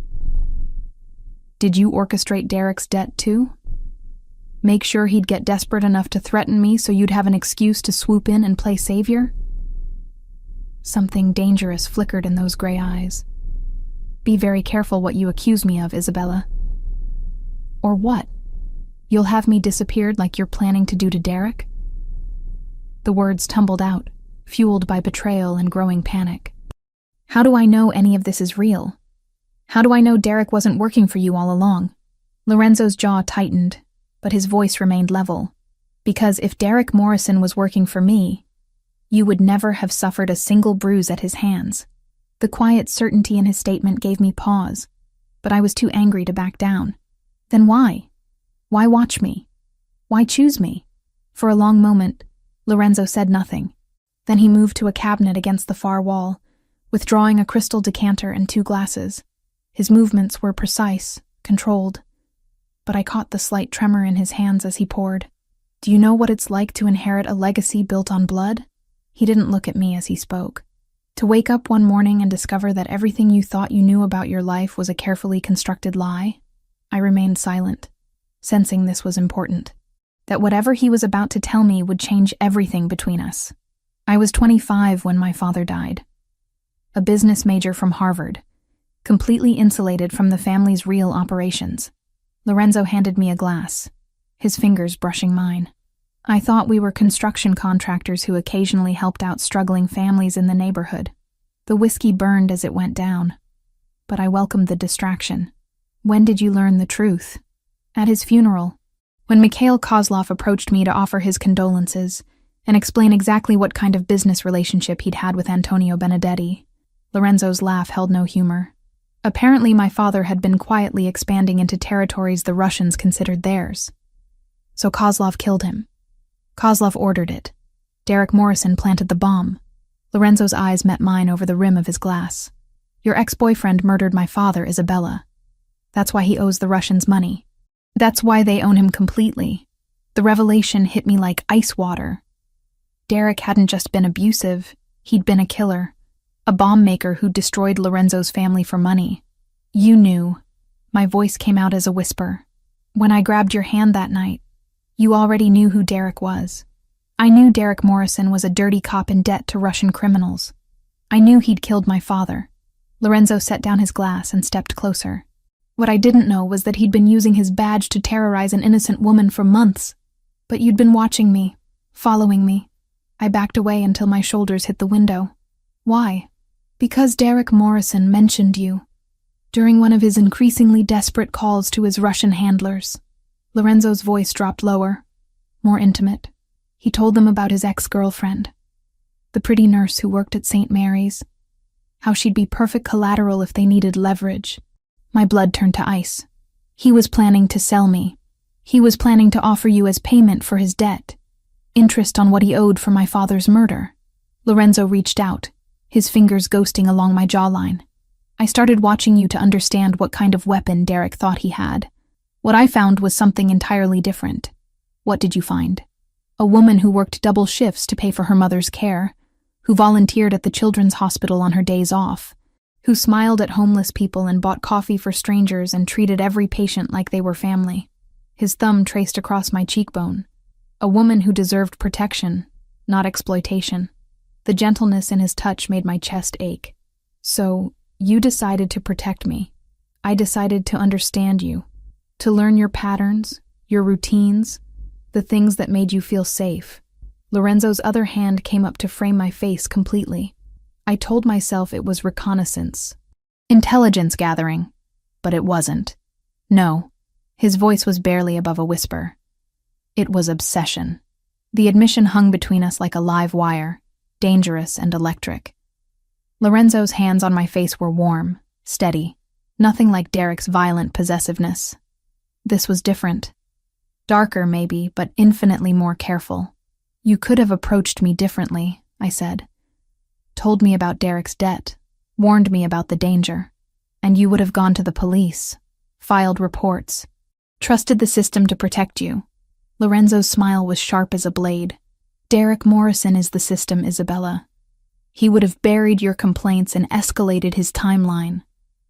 "Did you orchestrate Derek's debt too? Make sure he'd get desperate enough to threaten me so you'd have an excuse to swoop in and play savior?" Something dangerous flickered in those gray eyes. "Be very careful what you accuse me of, Isabella." "Or what? You'll have me disappeared like you're planning to do to Derek?" The words tumbled out, fueled by betrayal and growing panic. "How do I know any of this is real? How do I know Derek wasn't working for you all along?" Lorenzo's jaw tightened, but his voice remained level. "Because if Derek Morrison was working for me, you would never have suffered a single bruise at his hands." The quiet certainty in his statement gave me pause, but I was too angry to back down. "Then why? Why watch me? Why choose me?" For a long moment, Lorenzo said nothing. Then he moved to a cabinet against the far wall, withdrawing a crystal decanter and 2 glasses. His movements were precise, controlled, but I caught the slight tremor in his hands as he poured. "Do you know what it's like to inherit a legacy built on blood?" He didn't look at me as he spoke. "To wake up one morning and discover that everything you thought you knew about your life was a carefully constructed lie?" I remained silent, sensing this was important. That whatever he was about to tell me would change everything between us. I was 25 when my father died. A business major from Harvard, completely insulated from the family's real operations. Lorenzo handed me a glass, his fingers brushing mine. "I thought we were construction contractors who occasionally helped out struggling families in the neighborhood." The whiskey burned as it went down, but I welcomed the distraction. "When did you learn the truth?" "At his funeral. When Mikhail Kozlov approached me to offer his condolences and explain exactly what kind of business relationship he'd had with Antonio Benedetti." Lorenzo's laugh held no humor. "Apparently my father had been quietly expanding into territories the Russians considered theirs. So Kozlov killed him. Kozlov ordered it. Derek Morrison planted the bomb. Lorenzo's eyes met mine over the rim of his glass. Your ex-boyfriend murdered my father, Isabella. That's why he owes the Russians money. That's why they own him completely. The revelation hit me like ice water. Derek hadn't just been abusive, he'd been a killer. A bomb maker who destroyed Lorenzo's family for money. You knew. My voice came out as a whisper. When I grabbed your hand that night, you already knew who Derek was. I knew Derek Morrison was a dirty cop in debt to Russian criminals. I knew he'd killed my father. Lorenzo set down his glass and stepped closer. What I didn't know was that he'd been using his badge to terrorize an innocent woman for months. But you'd been watching me, following me. I backed away until my shoulders hit the window. Why? Because Derek Morrison mentioned you. During one of his increasingly desperate calls to his Russian handlers. Lorenzo's voice dropped lower, more intimate. He told them about his ex-girlfriend, the pretty nurse who worked at St. Mary's, how she'd be perfect collateral if they needed leverage. My blood turned to ice. He was planning to sell me. He was planning to offer you as payment for his debt, interest on what he owed for my father's murder. Lorenzo reached out, his fingers ghosting along my jawline. I started watching you to understand what kind of weapon Derek thought he had. What I found was something entirely different. What did you find? A woman who worked double shifts to pay for her mother's care, who volunteered at the children's hospital on her days off, who smiled at homeless people and bought coffee for strangers and treated every patient like they were family. His thumb traced across my cheekbone. A woman who deserved protection, not exploitation. The gentleness in his touch made my chest ache. So, you decided to protect me. I decided to understand you, to learn your patterns, your routines, the things that made you feel safe. Lorenzo's other hand came up to frame my face completely. I told myself it was reconnaissance, intelligence gathering, but it wasn't. No, his voice was barely above a whisper. It was obsession. The admission hung between us like a live wire, dangerous and electric. Lorenzo's hands on my face were warm, steady, nothing like Derek's violent possessiveness. This was different. Darker, maybe, but infinitely more careful. You could have approached me differently, I said. Told me about Derek's debt, warned me about the danger, and you would have gone to the police, filed reports, trusted the system to protect you. Lorenzo's smile was sharp as a blade. Derek Morrison is the system, Isabella. He would have buried your complaints and escalated his timeline.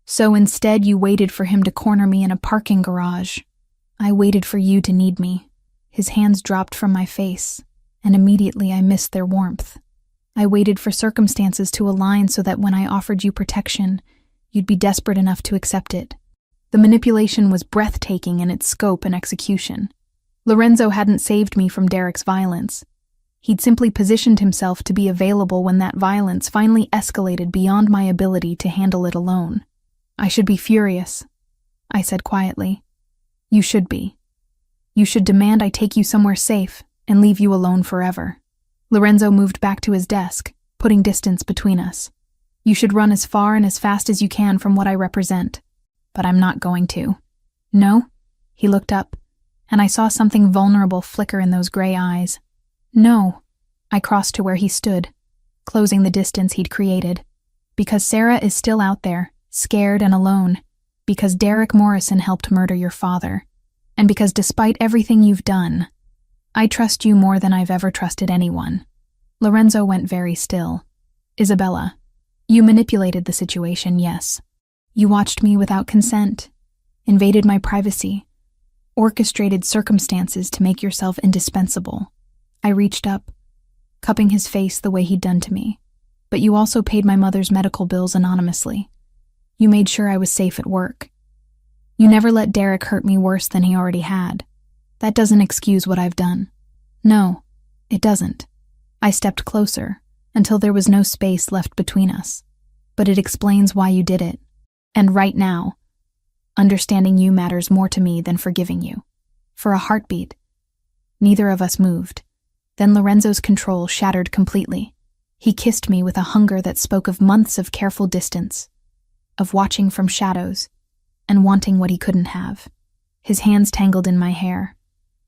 So instead you waited for him to corner me in a parking garage. I waited for you to need me. His hands dropped from my face, and immediately I missed their warmth. I waited for circumstances to align so that when I offered you protection, you'd be desperate enough to accept it. The manipulation was breathtaking in its scope and execution. Lorenzo hadn't saved me from Derek's violence. He'd simply positioned himself to be available when that violence finally escalated beyond my ability to handle it alone. I should be furious, I said quietly. You should be. You should demand I take you somewhere safe and leave you alone forever. Lorenzo moved back to his desk, putting distance between us. You should run as far and as fast as you can from what I represent. But I'm not going to. No? He looked up, and I saw something vulnerable flicker in those gray eyes. No. I crossed to where he stood, closing the distance he'd created. Because Sarah is still out there, scared and alone. Because Derek Morrison helped murder your father. And because despite everything you've done, I trust you more than I've ever trusted anyone. Lorenzo went very still. Isabella, you manipulated the situation, yes. You watched me without consent, invaded my privacy, orchestrated circumstances to make yourself indispensable. I reached up, cupping his face the way he'd done to me. But you also paid my mother's medical bills anonymously. You made sure I was safe at work. You never let Derek hurt me worse than he already had. That doesn't excuse what I've done. No, it doesn't. I stepped closer, until there was no space left between us. But it explains why you did it. And right now, understanding you matters more to me than forgiving you. For a heartbeat. Neither of us moved. Then Lorenzo's control shattered completely. He kissed me with a hunger that spoke of months of careful distance, of watching from shadows, and wanting what he couldn't have. His hands tangled in my hair.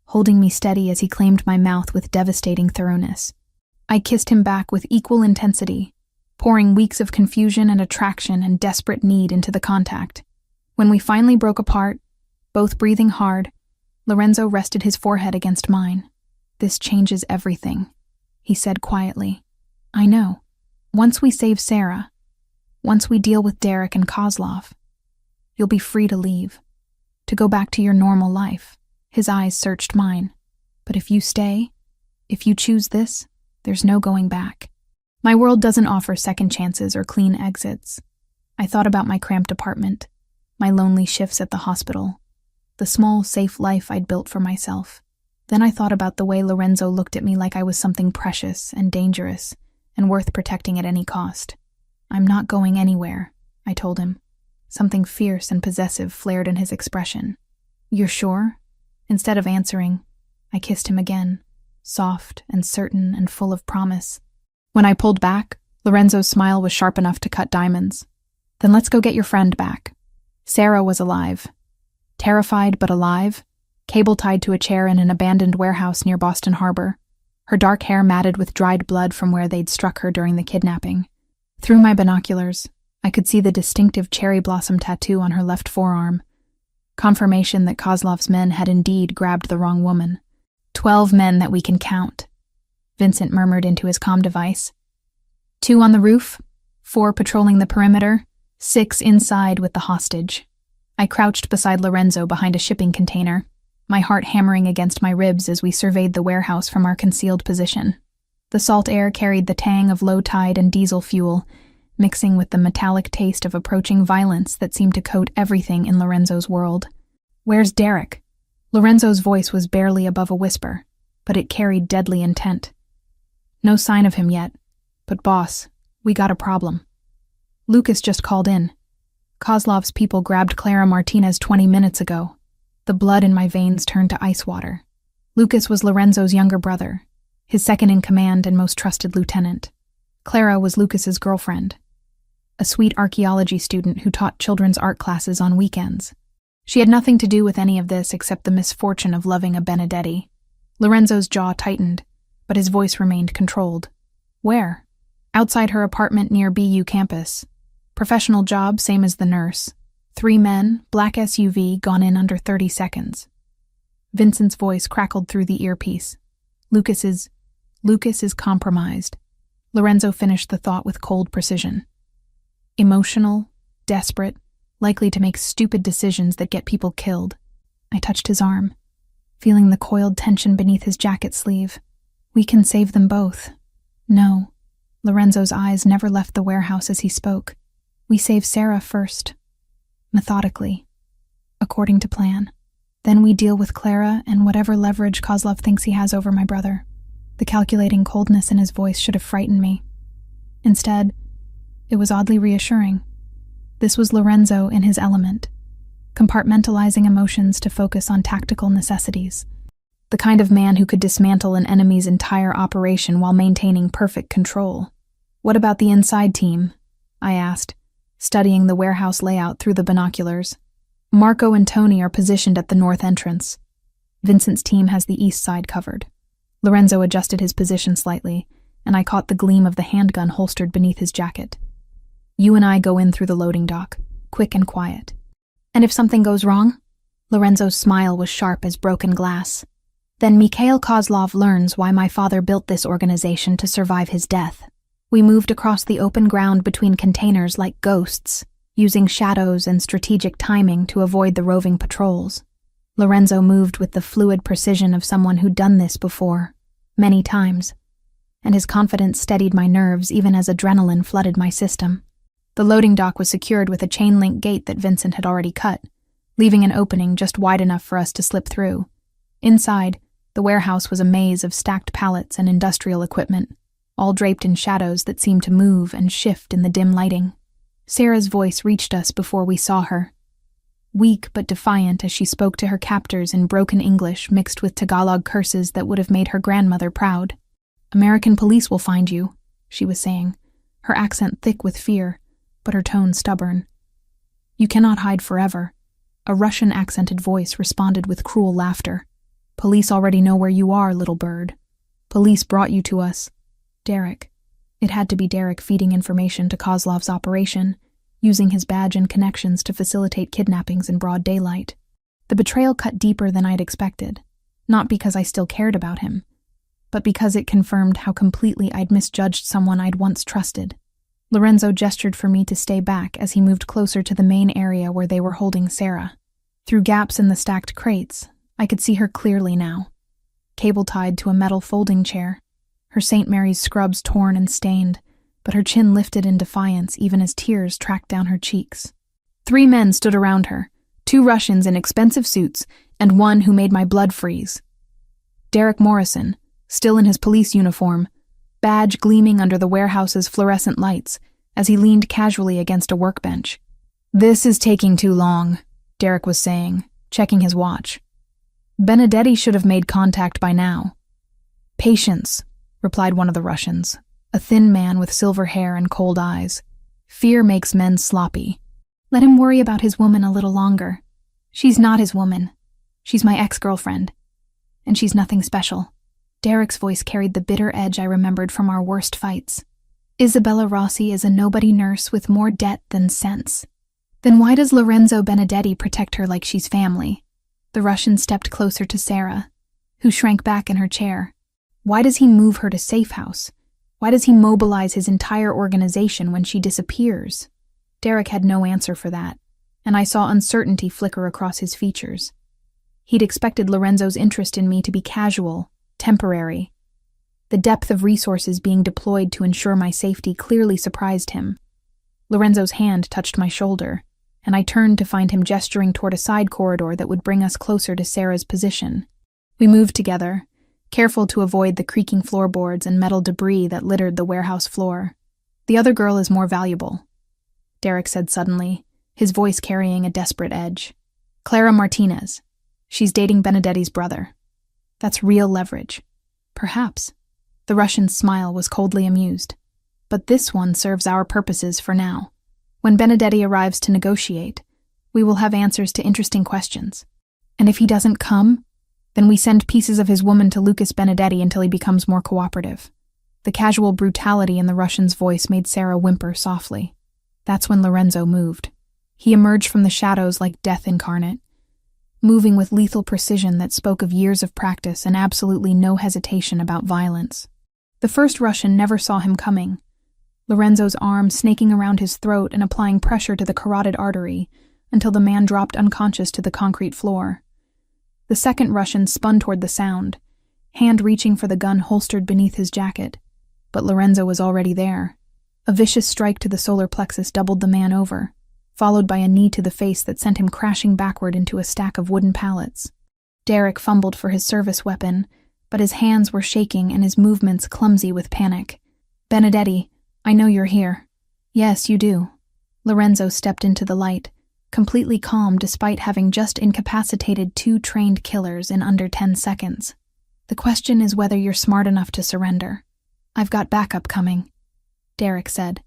holding me steady as he claimed my mouth with devastating thoroughness. I kissed him back with equal intensity, pouring weeks of confusion and attraction and desperate need into the contact. When we finally broke apart, both breathing hard, Lorenzo rested his forehead against mine. "This changes everything," he said quietly. "I know. Once we save Sarah, once we deal with Derek and Kozlov, you'll be free to leave, to go back to your normal life." His eyes searched mine. "But if you stay, if you choose this, there's no going back." My world doesn't offer second chances or clean exits. I thought about my cramped apartment, my lonely shifts at the hospital, the small, safe life I'd built for myself. Then I thought about the way Lorenzo looked at me like I was something precious and dangerous and worth protecting at any cost. "I'm not going anywhere," I told him. Something fierce and possessive flared in his expression. "You're sure?" Instead of answering, I kissed him again, soft and certain and full of promise. When I pulled back, Lorenzo's smile was sharp enough to cut diamonds. "Then let's go get your friend back." Sarah was alive. Terrified but alive, cable tied to a chair in an abandoned warehouse near Boston Harbor, her dark hair matted with dried blood from where they'd struck her during the kidnapping. Through my binoculars, I could see the distinctive cherry blossom tattoo on her left forearm, confirmation that Kozlov's men had indeed grabbed the wrong woman. 12 men that we can count," Vincent murmured into his comm device. 2 on the roof, 4 patrolling the perimeter, 6 inside with the hostage. I crouched beside Lorenzo behind a shipping container, my heart hammering against my ribs as we surveyed the warehouse from our concealed position. The salt air carried the tang of low tide and diesel fuel, mixing with the metallic taste of approaching violence that seemed to coat everything in Lorenzo's world. "Where's Derek?" Lorenzo's voice was barely above a whisper, but it carried deadly intent. "No sign of him yet, but boss, we got a problem. Lucas just called in. Kozlov's people grabbed Clara Martinez 20 minutes ago." The blood in my veins turned to ice water. Lucas was Lorenzo's younger brother, his second-in-command and most trusted lieutenant. Clara was Lucas's girlfriend, a sweet archaeology student who taught children's art classes on weekends. She had nothing to do with any of this except the misfortune of loving a Benedetti. Lorenzo's jaw tightened, but his voice remained controlled. "Where?" "Outside her apartment near BU campus. Professional job, same as the nurse. 3 men, black SUV, gone in under 30 seconds. Vincent's voice crackled through the earpiece. Lucas is compromised." Lorenzo finished the thought with cold precision. "Emotional, desperate, likely to make stupid decisions that get people killed." I touched his arm, feeling the coiled tension beneath his jacket sleeve. "We can save them both." "No." Lorenzo's eyes never left the warehouse as he spoke. "We save Sarah first. Methodically. According to plan. Then we deal with Clara and whatever leverage Kozlov thinks he has over my brother." The calculating coldness in his voice should have frightened me. Instead, it was oddly reassuring. This was Lorenzo in his element, compartmentalizing emotions to focus on tactical necessities. The kind of man who could dismantle an enemy's entire operation while maintaining perfect control. "What about the inside team?" I asked, studying the warehouse layout through the binoculars. "Marco and Tony are positioned at the north entrance. Vincent's team has the east side covered." Lorenzo adjusted his position slightly, and I caught the gleam of the handgun holstered beneath his jacket. "You and I go in through the loading dock, quick and quiet." "And if something goes wrong?" Lorenzo's smile was sharp as broken glass. "Then Mikhail Kozlov learns why my father built this organization to survive his death. We moved across the open ground between containers like ghosts, using shadows and strategic timing to avoid the roving patrols. Lorenzo moved with the fluid precision of someone who'd done this before, many times, and his confidence steadied my nerves even as adrenaline flooded my system. The loading dock was secured with a chain-link gate that Vincent had already cut, leaving an opening just wide enough for us to slip through. Inside, the warehouse was a maze of stacked pallets and industrial equipment, all draped in shadows that seemed to move and shift in the dim lighting. Sarah's voice reached us before we saw her, weak but defiant as she spoke to her captors in broken English mixed with Tagalog curses that would have made her grandmother proud. "American police will find you," she was saying, her accent thick with fear, but her tone stubborn. "You cannot hide forever." A Russian-accented voice responded with cruel laughter. Police already know where you are, little bird. Police brought you to us. Derek. It had to be Derek feeding information to Kozlov's operation, using his badge and connections to facilitate kidnappings in broad daylight. The betrayal cut deeper than I'd expected, not because I still cared about him, but because it confirmed how completely I'd misjudged someone I'd once trusted. Lorenzo gestured for me to stay back as he moved closer to the main area where they were holding Sarah. Through gaps in the stacked crates, I could see her clearly now, cable tied to a metal folding chair, her St. Mary's scrubs torn and stained, but her chin lifted in defiance even as tears tracked down her cheeks. 3 men stood around her, 2 Russians in expensive suits, and one who made my blood freeze. Derek Morrison, still in his police uniform, badge gleaming under the warehouse's fluorescent lights as he leaned casually against a workbench. "This is taking too long," Derek was saying, checking his watch. "Benedetti should have made contact by now." "Patience," replied one of the Russians, a thin man with silver hair and cold eyes. "Fear makes men sloppy. Let him worry about his woman a little longer. She's not his woman. She's my ex-girlfriend. And she's nothing special." Derek's voice carried the bitter edge I remembered from our worst fights. "Isabella Rossi is a nobody nurse with more debt than sense. Then why does Lorenzo Benedetti protect her like she's family?" The Russian stepped closer to Sarah, who shrank back in her chair. "Why does he move her to safe house? Why does he mobilize his entire organization when she disappears?" Derek had no answer for that, and I saw uncertainty flicker across his features. He'd expected Lorenzo's interest in me to be casual, temporary. The depth of resources being deployed to ensure my safety clearly surprised him. Lorenzo's hand touched my shoulder, and I turned to find him gesturing toward a side corridor that would bring us closer to Sarah's position. We moved together, careful to avoid the creaking floorboards and metal debris that littered the warehouse floor. "The other girl is more valuable," Derek said suddenly, his voice carrying a desperate edge. "Clara Martinez. She's dating Benedetti's brother. That's real leverage." "Perhaps." The Russian's smile was coldly amused. "But this one serves our purposes for now. When Benedetti arrives to negotiate, we will have answers to interesting questions. And if he doesn't come, then we send pieces of his woman to Lucas Benedetti until he becomes more cooperative." The casual brutality in the Russian's voice made Sarah whimper softly. That's when Lorenzo moved. He emerged from the shadows like death incarnate, moving with lethal precision that spoke of years of practice and absolutely no hesitation about violence. The first Russian never saw him coming, Lorenzo's arm snaking around his throat and applying pressure to the carotid artery until the man dropped unconscious to the concrete floor. The second Russian spun toward the sound, hand reaching for the gun holstered beneath his jacket, but Lorenzo was already there. A vicious strike to the solar plexus doubled the man over, followed by a knee to the face that sent him crashing backward into a stack of wooden pallets. Derek fumbled for his service weapon, but his hands were shaking and his movements clumsy with panic. "Benedetti, I know you're here." "Yes, you do." Lorenzo stepped into the light, completely calm despite having just incapacitated 2 trained killers in under 10 seconds. "The question is whether you're smart enough to surrender." "I've got backup coming," Derek said,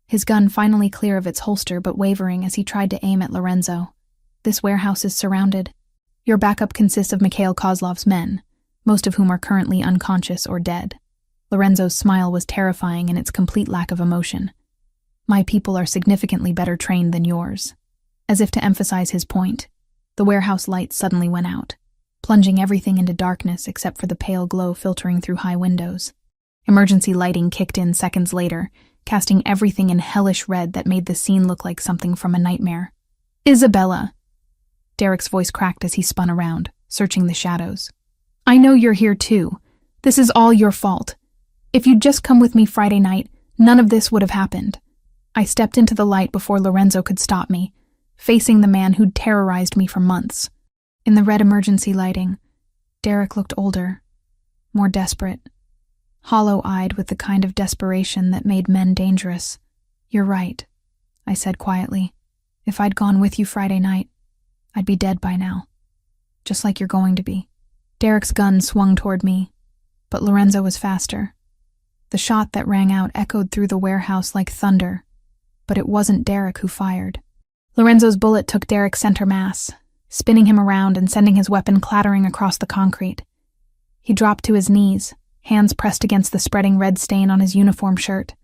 his gun finally clear of its holster but wavering as he tried to aim at Lorenzo. "This warehouse is surrounded. Your backup consists of Mikhail Kozlov's men, most of whom are currently unconscious or dead." Lorenzo's smile was terrifying in its complete lack of emotion. "My people are significantly better trained than yours." As if to emphasize his point, the warehouse lights suddenly went out, plunging everything into darkness except for the pale glow filtering through high windows. Emergency lighting kicked in seconds later, casting everything in hellish red that made the scene look like something from a nightmare. "Isabella!" Derek's voice cracked as he spun around, searching the shadows. "I know you're here too. This is all your fault. If you'd just come with me Friday night, none of this would have happened." I stepped into the light before Lorenzo could stop me, facing the man who'd terrorized me for months. In the red emergency lighting, Derek looked older, more desperate, hollow-eyed with the kind of desperation that made men dangerous. "You're right," I said quietly. "If I'd gone with you Friday night, I'd be dead by now. Just like you're going to be." Derek's gun swung toward me, but Lorenzo was faster. The shot that rang out echoed through the warehouse like thunder, but it wasn't Derek who fired. Lorenzo's bullet took Derek's center mass, spinning him around and sending his weapon clattering across the concrete. He dropped to his knees, hands pressed against the spreading red stain on his uniform shirt,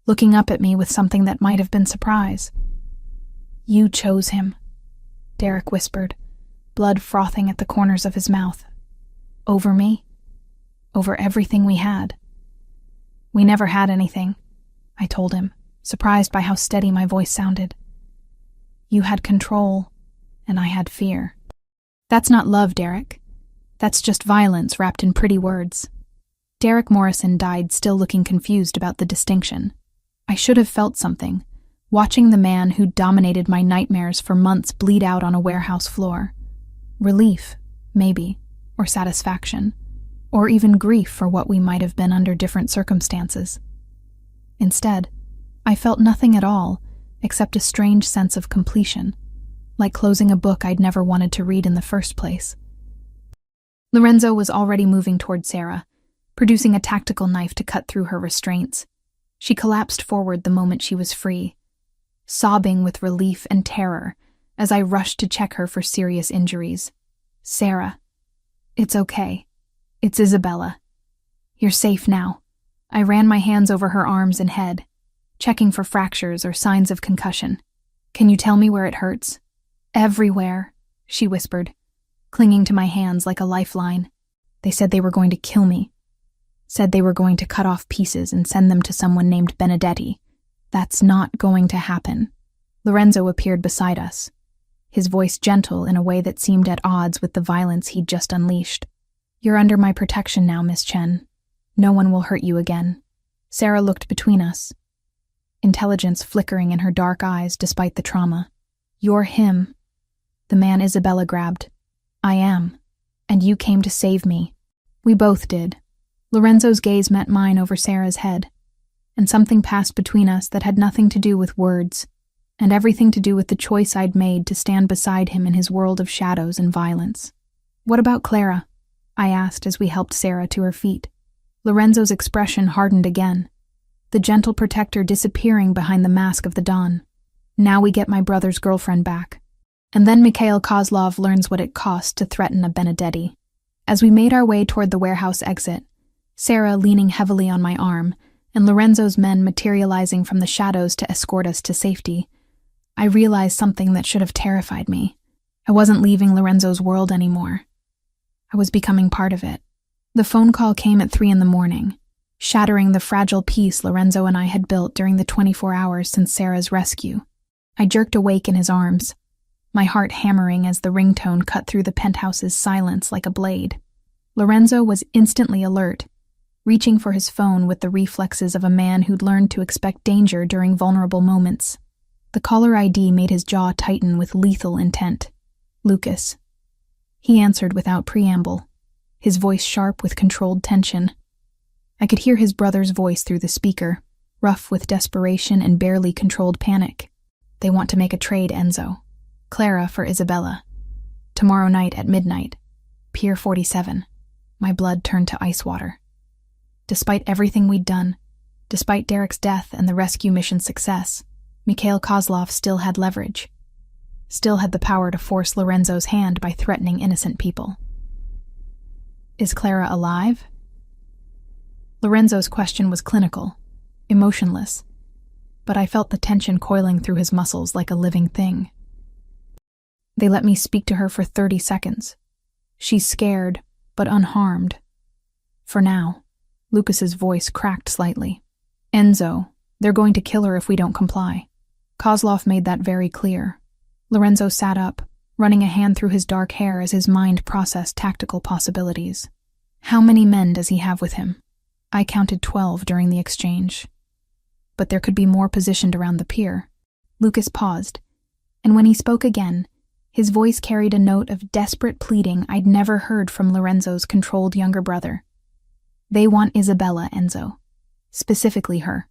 looking up at me with something that might have been surprise. "You chose him," Derek whispered, blood frothing at the corners of his mouth. "Over me? Over everything we had." "We never had anything," I told him, surprised by how steady my voice sounded. "You had control, and I had fear." "That's not love, Derek. That's just violence wrapped in pretty words." Derek Morrison died still looking confused about the distinction. I should have felt something, watching the man who dominated my nightmares for months bleed out on a warehouse floor. Relief, maybe, or satisfaction, or even grief for what we might have been under different circumstances. Instead, I felt nothing at all except a strange sense of completion, like closing a book I'd never wanted to read in the first place. Lorenzo was already moving toward Sarah, producing a tactical knife to cut through her restraints. She collapsed forward the moment she was free, sobbing with relief and terror as I rushed to check her for serious injuries. "Sarah, it's okay. It's Isabella. You're safe now." I ran my hands over her arms and head, checking for fractures or signs of concussion. "Can you tell me where it hurts?" "Everywhere," she whispered, clinging to my hands like a lifeline. "They said they were going to kill me. Said they were going to cut off pieces and send them to someone named Benedetti. That's not going to happen." Lorenzo appeared beside us, his voice gentle in a way that seemed at odds with the violence he'd just unleashed. "You're under my protection now, Miss Chen. No one will hurt you again." Sarah looked between us, intelligence flickering in her dark eyes despite the trauma. "You're him, the man Isabella grabbed." "I am, and you came to save me." We both did. Lorenzo's gaze met mine over Sarah's head, and something passed between us that had nothing to do with words, and everything to do with the choice I'd made to stand beside him in his world of shadows and violence. "What about Clara?" I asked as we helped Sarah to her feet. Lorenzo's expression hardened again, the gentle protector disappearing behind the mask of the Don. "Now we get my brother's girlfriend back." And then Mikhail Kozlov learns what it cost to threaten a Benedetti. As we made our way toward the warehouse exit, Sarah leaning heavily on my arm, and Lorenzo's men materializing from the shadows to escort us to safety, I realized something that should have terrified me. I wasn't leaving Lorenzo's world anymore. I was becoming part of it. The phone call came at 3 a.m, shattering the fragile peace Lorenzo and I had built during the 24 hours since Sarah's rescue. I jerked awake in his arms, my heart hammering as the ringtone cut through the penthouse's silence like a blade. Lorenzo was instantly alert, reaching for his phone with the reflexes of a man who'd learned to expect danger during vulnerable moments. The caller ID made his jaw tighten with lethal intent. "Lucas." He answered without preamble, his voice sharp with controlled tension. I could hear his brother's voice through the speaker, rough with desperation and barely controlled panic. "They want to make a trade, Enzo. Clara for Isabella. Tomorrow night at midnight. Pier 47. My blood turned to ice water. Despite everything we'd done, despite Derek's death and the rescue mission's success, Mikhail Kozlov still had leverage. Still had the power to force Lorenzo's hand by threatening innocent people. "Is Clara alive?" Lorenzo's question was clinical, emotionless, but I felt the tension coiling through his muscles like a living thing. "They let me speak to her for 30 seconds. She's scared, but unharmed. For now." Lucas's voice cracked slightly. "Enzo, they're going to kill her if we don't comply." Kozlov made that very clear. Lorenzo sat up, running a hand through his dark hair as his mind processed tactical possibilities. "How many men does he have with him?" I counted 12 during the exchange. "But there could be more positioned around the pier." Lucas paused, and when he spoke again, his voice carried a note of desperate pleading I'd never heard from Lorenzo's controlled younger brother. "They want Isabella, Enzo. Specifically her.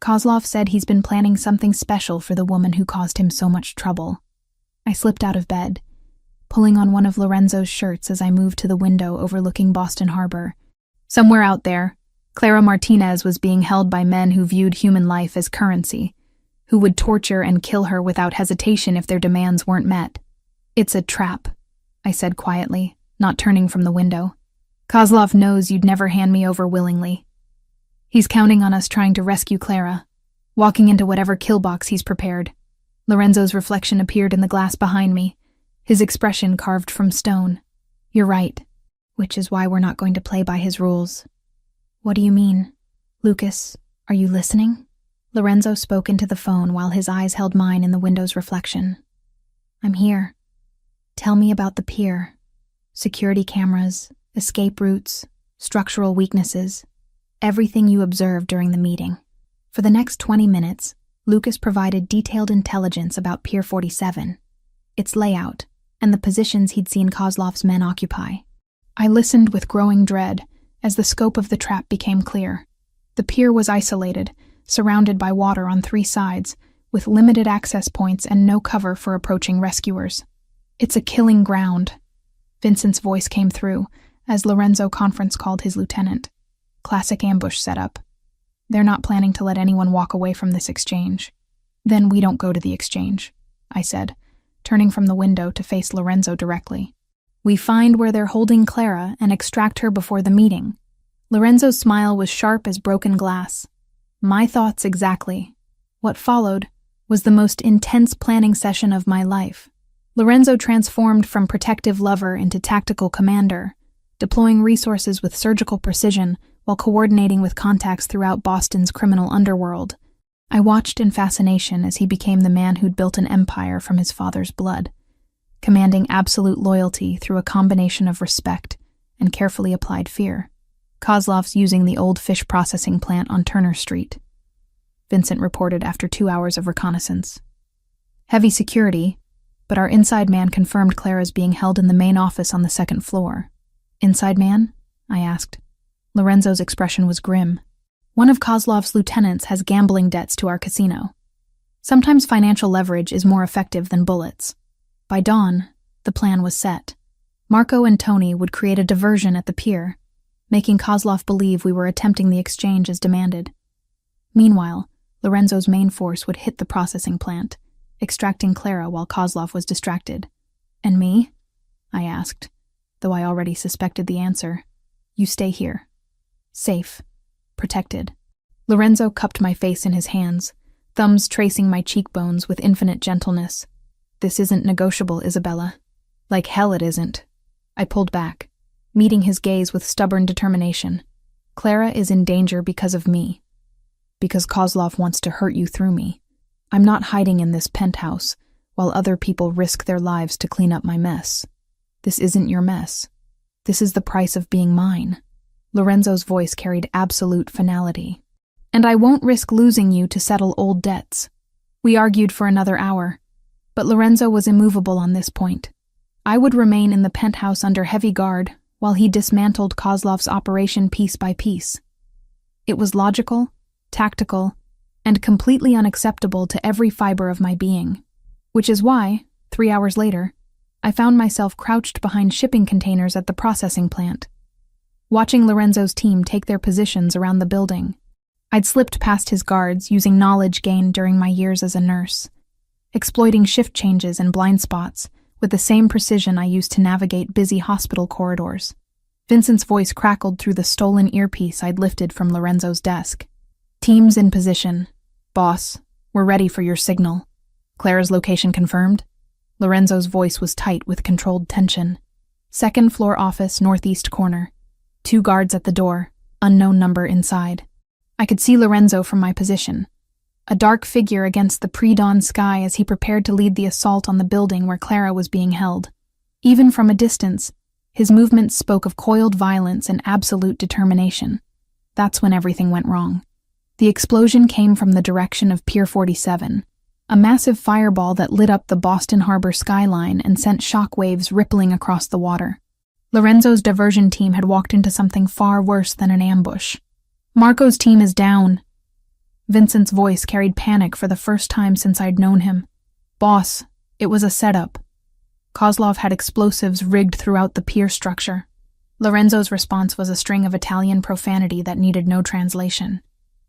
Kozlov said he's been planning something special for the woman who caused him so much trouble." I slipped out of bed, pulling on one of Lorenzo's shirts as I moved to the window overlooking Boston Harbor. Somewhere out there, Clara Martinez was being held by men who viewed human life as currency, who would torture and kill her without hesitation if their demands weren't met. It's a trap, I said quietly, not turning from the window. Kozlov knows you'd never hand me over willingly. He's counting on us trying to rescue Clara, walking into whatever kill box he's prepared. Lorenzo's reflection appeared in the glass behind me, his expression carved from stone. You're right, which is why we're not going to play by his rules. What do you mean? Lucas, are you listening? Lorenzo spoke into the phone while his eyes held mine in the window's reflection. I'm here. Tell me about the pier. Security cameras, escape routes, structural weaknesses, everything you observed during the meeting. For the next 20 minutes, Lucas provided detailed intelligence about Pier 47, its layout, and the positions he'd seen Kozlov's men occupy. I listened with growing dread as the scope of the trap became clear. The pier was isolated, surrounded by water on 3 sides, with limited access points and no cover for approaching rescuers. It's a killing ground. Vincent's voice came through as Lorenzo conference called his lieutenant. Classic ambush setup. They're not planning to let anyone walk away from this exchange. Then we don't go to the exchange, I said, turning from the window to face Lorenzo directly. We find where they're holding Clara and extract her before the meeting. Lorenzo's smile was sharp as broken glass. My thoughts exactly. What followed was the most intense planning session of my life. Lorenzo transformed from protective lover into tactical commander, deploying resources with surgical precision while coordinating with contacts throughout Boston's criminal underworld. I watched in fascination as he became the man who'd built an empire from his father's blood, commanding absolute loyalty through a combination of respect and carefully applied fear. Kozlov's using the old fish processing plant on Turner Street, Vincent reported after 2 hours of reconnaissance. Heavy security, but our inside man confirmed Clara's being held in the main office on the 2nd floor. Inside man? I asked. Lorenzo's expression was grim. One of Kozlov's lieutenants has gambling debts to our casino. Sometimes financial leverage is more effective than bullets. By dawn, the plan was set. Marco and Tony would create a diversion at the pier, making Kozlov believe we were attempting the exchange as demanded. Meanwhile, Lorenzo's main force would hit the processing plant, extracting Clara while Kozlov was distracted. And me? I asked, though I already suspected the answer. You stay here. Safe. Protected. Lorenzo cupped my face in his hands, thumbs tracing my cheekbones with infinite gentleness. This isn't negotiable, Isabella. Like hell it isn't. I pulled back, meeting his gaze with stubborn determination. Clara is in danger because of me. Because Kozlov wants to hurt you through me. I'm not hiding in this penthouse, while other people risk their lives to clean up my mess. This isn't your mess. This is the price of being mine. Lorenzo's voice carried absolute finality. And I won't risk losing you to settle old debts. We argued for another hour, but Lorenzo was immovable on this point. I would remain in the penthouse under heavy guard while he dismantled Kozlov's operation piece by piece. It was logical, tactical, and completely unacceptable to every fiber of my being, which is why, 3 hours later, I found myself crouched behind shipping containers at the processing plant, watching Lorenzo's team take their positions around the building. I'd slipped past his guards using knowledge gained during my years as a nurse, exploiting shift changes and blind spots with the same precision I used to navigate busy hospital corridors. Vincent's voice crackled through the stolen earpiece I'd lifted from Lorenzo's desk. Teams in position. Boss, we're ready for your signal. Clara's location confirmed? Lorenzo's voice was tight with controlled tension. 2nd floor office, northeast corner. 2 guards at the door, unknown number inside. I could see Lorenzo from my position, a dark figure against the pre-dawn sky as he prepared to lead the assault on the building where Clara was being held. Even from a distance, his movements spoke of coiled violence and absolute determination. That's when everything went wrong. The explosion came from the direction of Pier 47, a massive fireball that lit up the Boston Harbor skyline and sent shock waves rippling across the water. Lorenzo's diversion team had walked into something far worse than an ambush. Marco's team is down. Vincent's voice carried panic for the first time since I'd known him. Boss, it was a setup. Kozlov had explosives rigged throughout the pier structure. Lorenzo's response was a string of Italian profanity that needed no translation.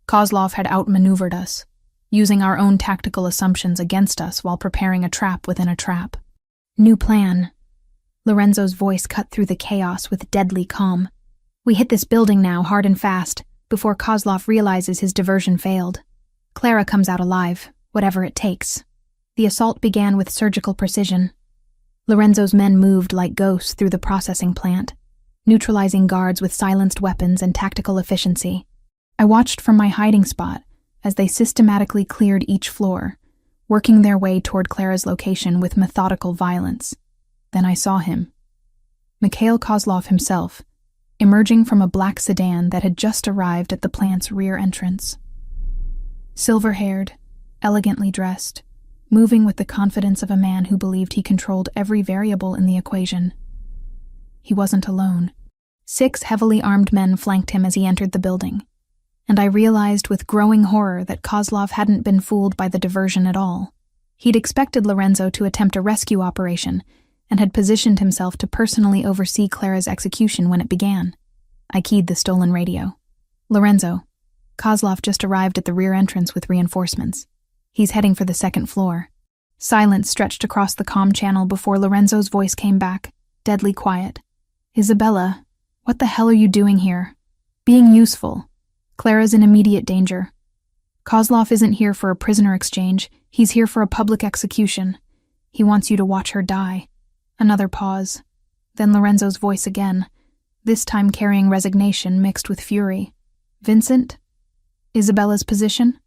Kozlov had outmaneuvered us, using our own tactical assumptions against us while preparing a trap within a trap. New plan. Lorenzo's voice cut through the chaos with deadly calm. We hit this building now, hard and fast, before Kozlov realizes his diversion failed. Clara comes out alive, whatever it takes. The assault began with surgical precision. Lorenzo's men moved like ghosts through the processing plant, neutralizing guards with silenced weapons and tactical efficiency. I watched from my hiding spot as they systematically cleared each floor, working their way toward Clara's location with methodical violence. Then I saw him. Mikhail Kozlov himself, emerging from a black sedan that had just arrived at the plant's rear entrance. Silver-haired, elegantly dressed, moving with the confidence of a man who believed he controlled every variable in the equation. He wasn't alone. 6 heavily armed men flanked him as he entered the building, and I realized with growing horror that Kozlov hadn't been fooled by the diversion at all. He'd expected Lorenzo to attempt a rescue operation and had positioned himself to personally oversee Clara's execution when it began. I keyed the stolen radio. Lorenzo, Kozlov just arrived at the rear entrance with reinforcements. He's heading for the 2nd floor. Silence stretched across the comm channel before Lorenzo's voice came back, deadly quiet. Isabella, what the hell are you doing here? Being useful. Clara's in immediate danger. Kozlov isn't here for a prisoner exchange. He's here for a public execution. He wants you to watch her die. Another pause. Then Lorenzo's voice again, this time carrying resignation mixed with fury. Vincent? Isabella's position?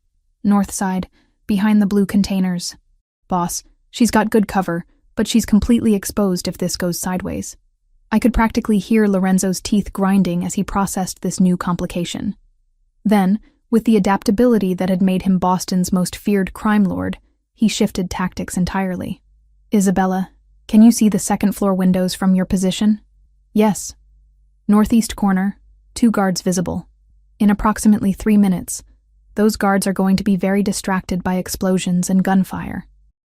North side, behind the blue containers. Boss, she's got good cover, but she's completely exposed if this goes sideways. I could practically hear Lorenzo's teeth grinding as he processed this new complication. Then, with the adaptability that had made him Boston's most feared crime lord, he shifted tactics entirely. Isabella, can you see the 2nd floor windows from your position? Yes. Northeast corner, 2 guards visible. In approximately 3 minutes, those guards are going to be very distracted by explosions and gunfire.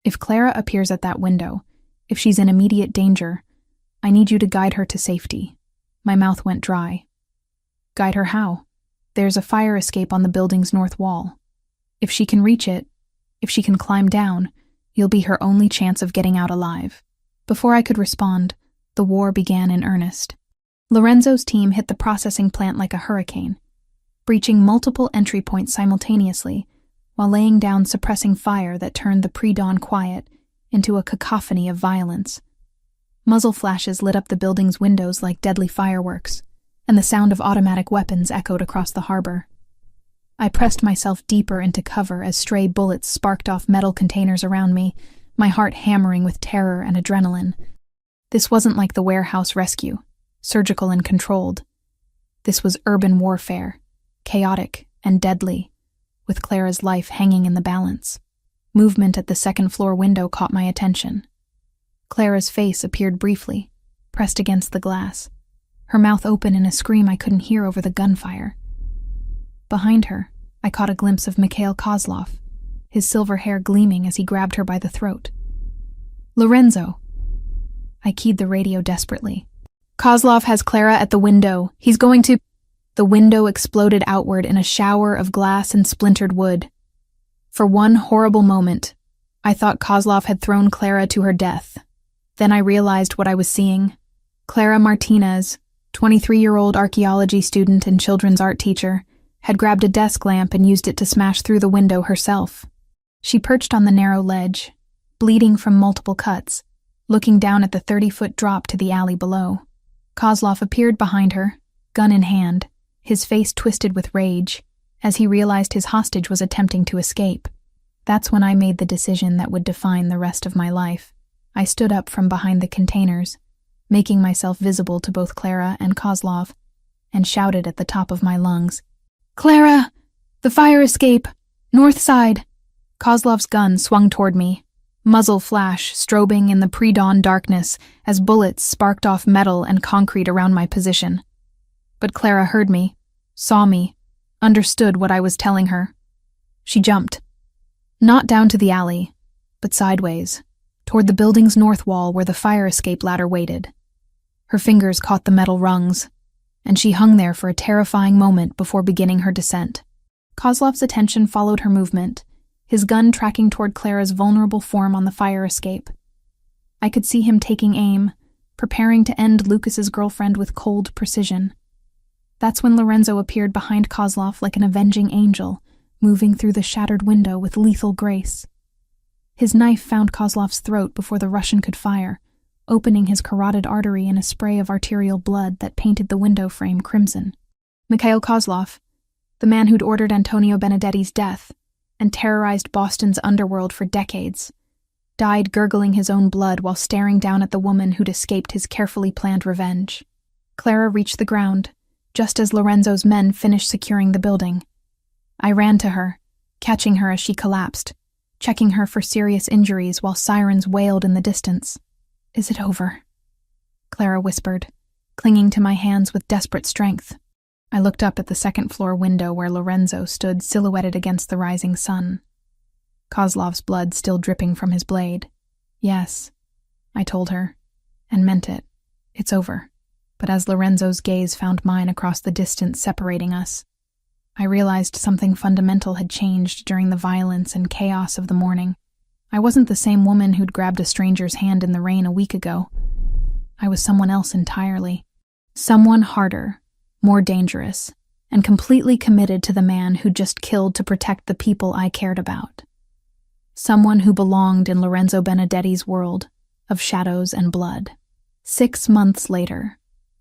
If Clara appears at that window, if she's in immediate danger, I need you to guide her to safety. My mouth went dry. Guide her how? There's a fire escape on the building's north wall. If she can reach it, if she can climb down, you'll be her only chance of getting out alive. Before I could respond, the war began in earnest. Lorenzo's team hit the processing plant like a hurricane, breaching multiple entry points simultaneously while laying down suppressing fire that turned the pre-dawn quiet into a cacophony of violence. Muzzle flashes lit up the building's windows like deadly fireworks, and the sound of automatic weapons echoed across the harbor. I pressed myself deeper into cover as stray bullets sparked off metal containers around me, my heart hammering with terror and adrenaline. This wasn't like the warehouse rescue, surgical and controlled. This was urban warfare, chaotic and deadly, with Clara's life hanging in the balance. Movement at the 2nd floor window caught my attention. Clara's face appeared briefly, pressed against the glass, her mouth open in a scream I couldn't hear over the gunfire. Behind her, I caught a glimpse of Mikhail Kozlov, his silver hair gleaming as he grabbed her by the throat. Lorenzo! I keyed the radio desperately. Kozlov has Clara at the window. He's going to... The window exploded outward in a shower of glass and splintered wood. For one horrible moment, I thought Kozlov had thrown Clara to her death. Then I realized what I was seeing. Clara Martinez, 23-year-old archaeology student and children's art teacher, had grabbed a desk lamp and used it to smash through the window herself. She perched on the narrow ledge, bleeding from multiple cuts, looking down at the 30-foot drop to the alley below. Kozlov appeared behind her, gun in hand, his face twisted with rage, as he realized his hostage was attempting to escape. That's when I made the decision that would define the rest of my life. I stood up from behind the containers, making myself visible to both Clara and Kozlov, and shouted at the top of my lungs, "Clara! The fire escape! North side!" Kozlov's gun swung toward me, muzzle flash strobing in the pre-dawn darkness as bullets sparked off metal and concrete around my position. But Clara heard me, saw me, understood what I was telling her. She jumped. Not down to the alley, but sideways, toward the building's north wall where the fire escape ladder waited. Her fingers caught the metal rungs, and she hung there for a terrifying moment before beginning her descent. Kozlov's attention followed her movement, his gun tracking toward Clara's vulnerable form on the fire escape. I could see him taking aim, preparing to end Lucas's girlfriend with cold precision. That's when Lorenzo appeared behind Kozlov like an avenging angel, moving through the shattered window with lethal grace. His knife found Kozlov's throat before the Russian could fire, opening his carotid artery in a spray of arterial blood that painted the window frame crimson. Mikhail Kozlov, the man who'd ordered Antonio Benedetti's death and terrorized Boston's underworld for decades, died gurgling his own blood while staring down at the woman who'd escaped his carefully planned revenge. Clara reached the ground, just as Lorenzo's men finished securing the building. I ran to her, catching her as she collapsed, checking her for serious injuries while sirens wailed in the distance. "Is it over?" Clara whispered, clinging to my hands with desperate strength. I looked up at the second-floor window where Lorenzo stood silhouetted against the rising sun, Kozlov's blood still dripping from his blade. "Yes," I told her, and meant it. "It's over." But as Lorenzo's gaze found mine across the distance separating us, I realized something fundamental had changed during the violence and chaos of the morning. I wasn't the same woman who'd grabbed a stranger's hand in the rain a week ago. I was someone else entirely. Someone harder, more dangerous, and completely committed to the man who'd just killed to protect the people I cared about. Someone who belonged in Lorenzo Benedetti's world of shadows and blood. 6 months later,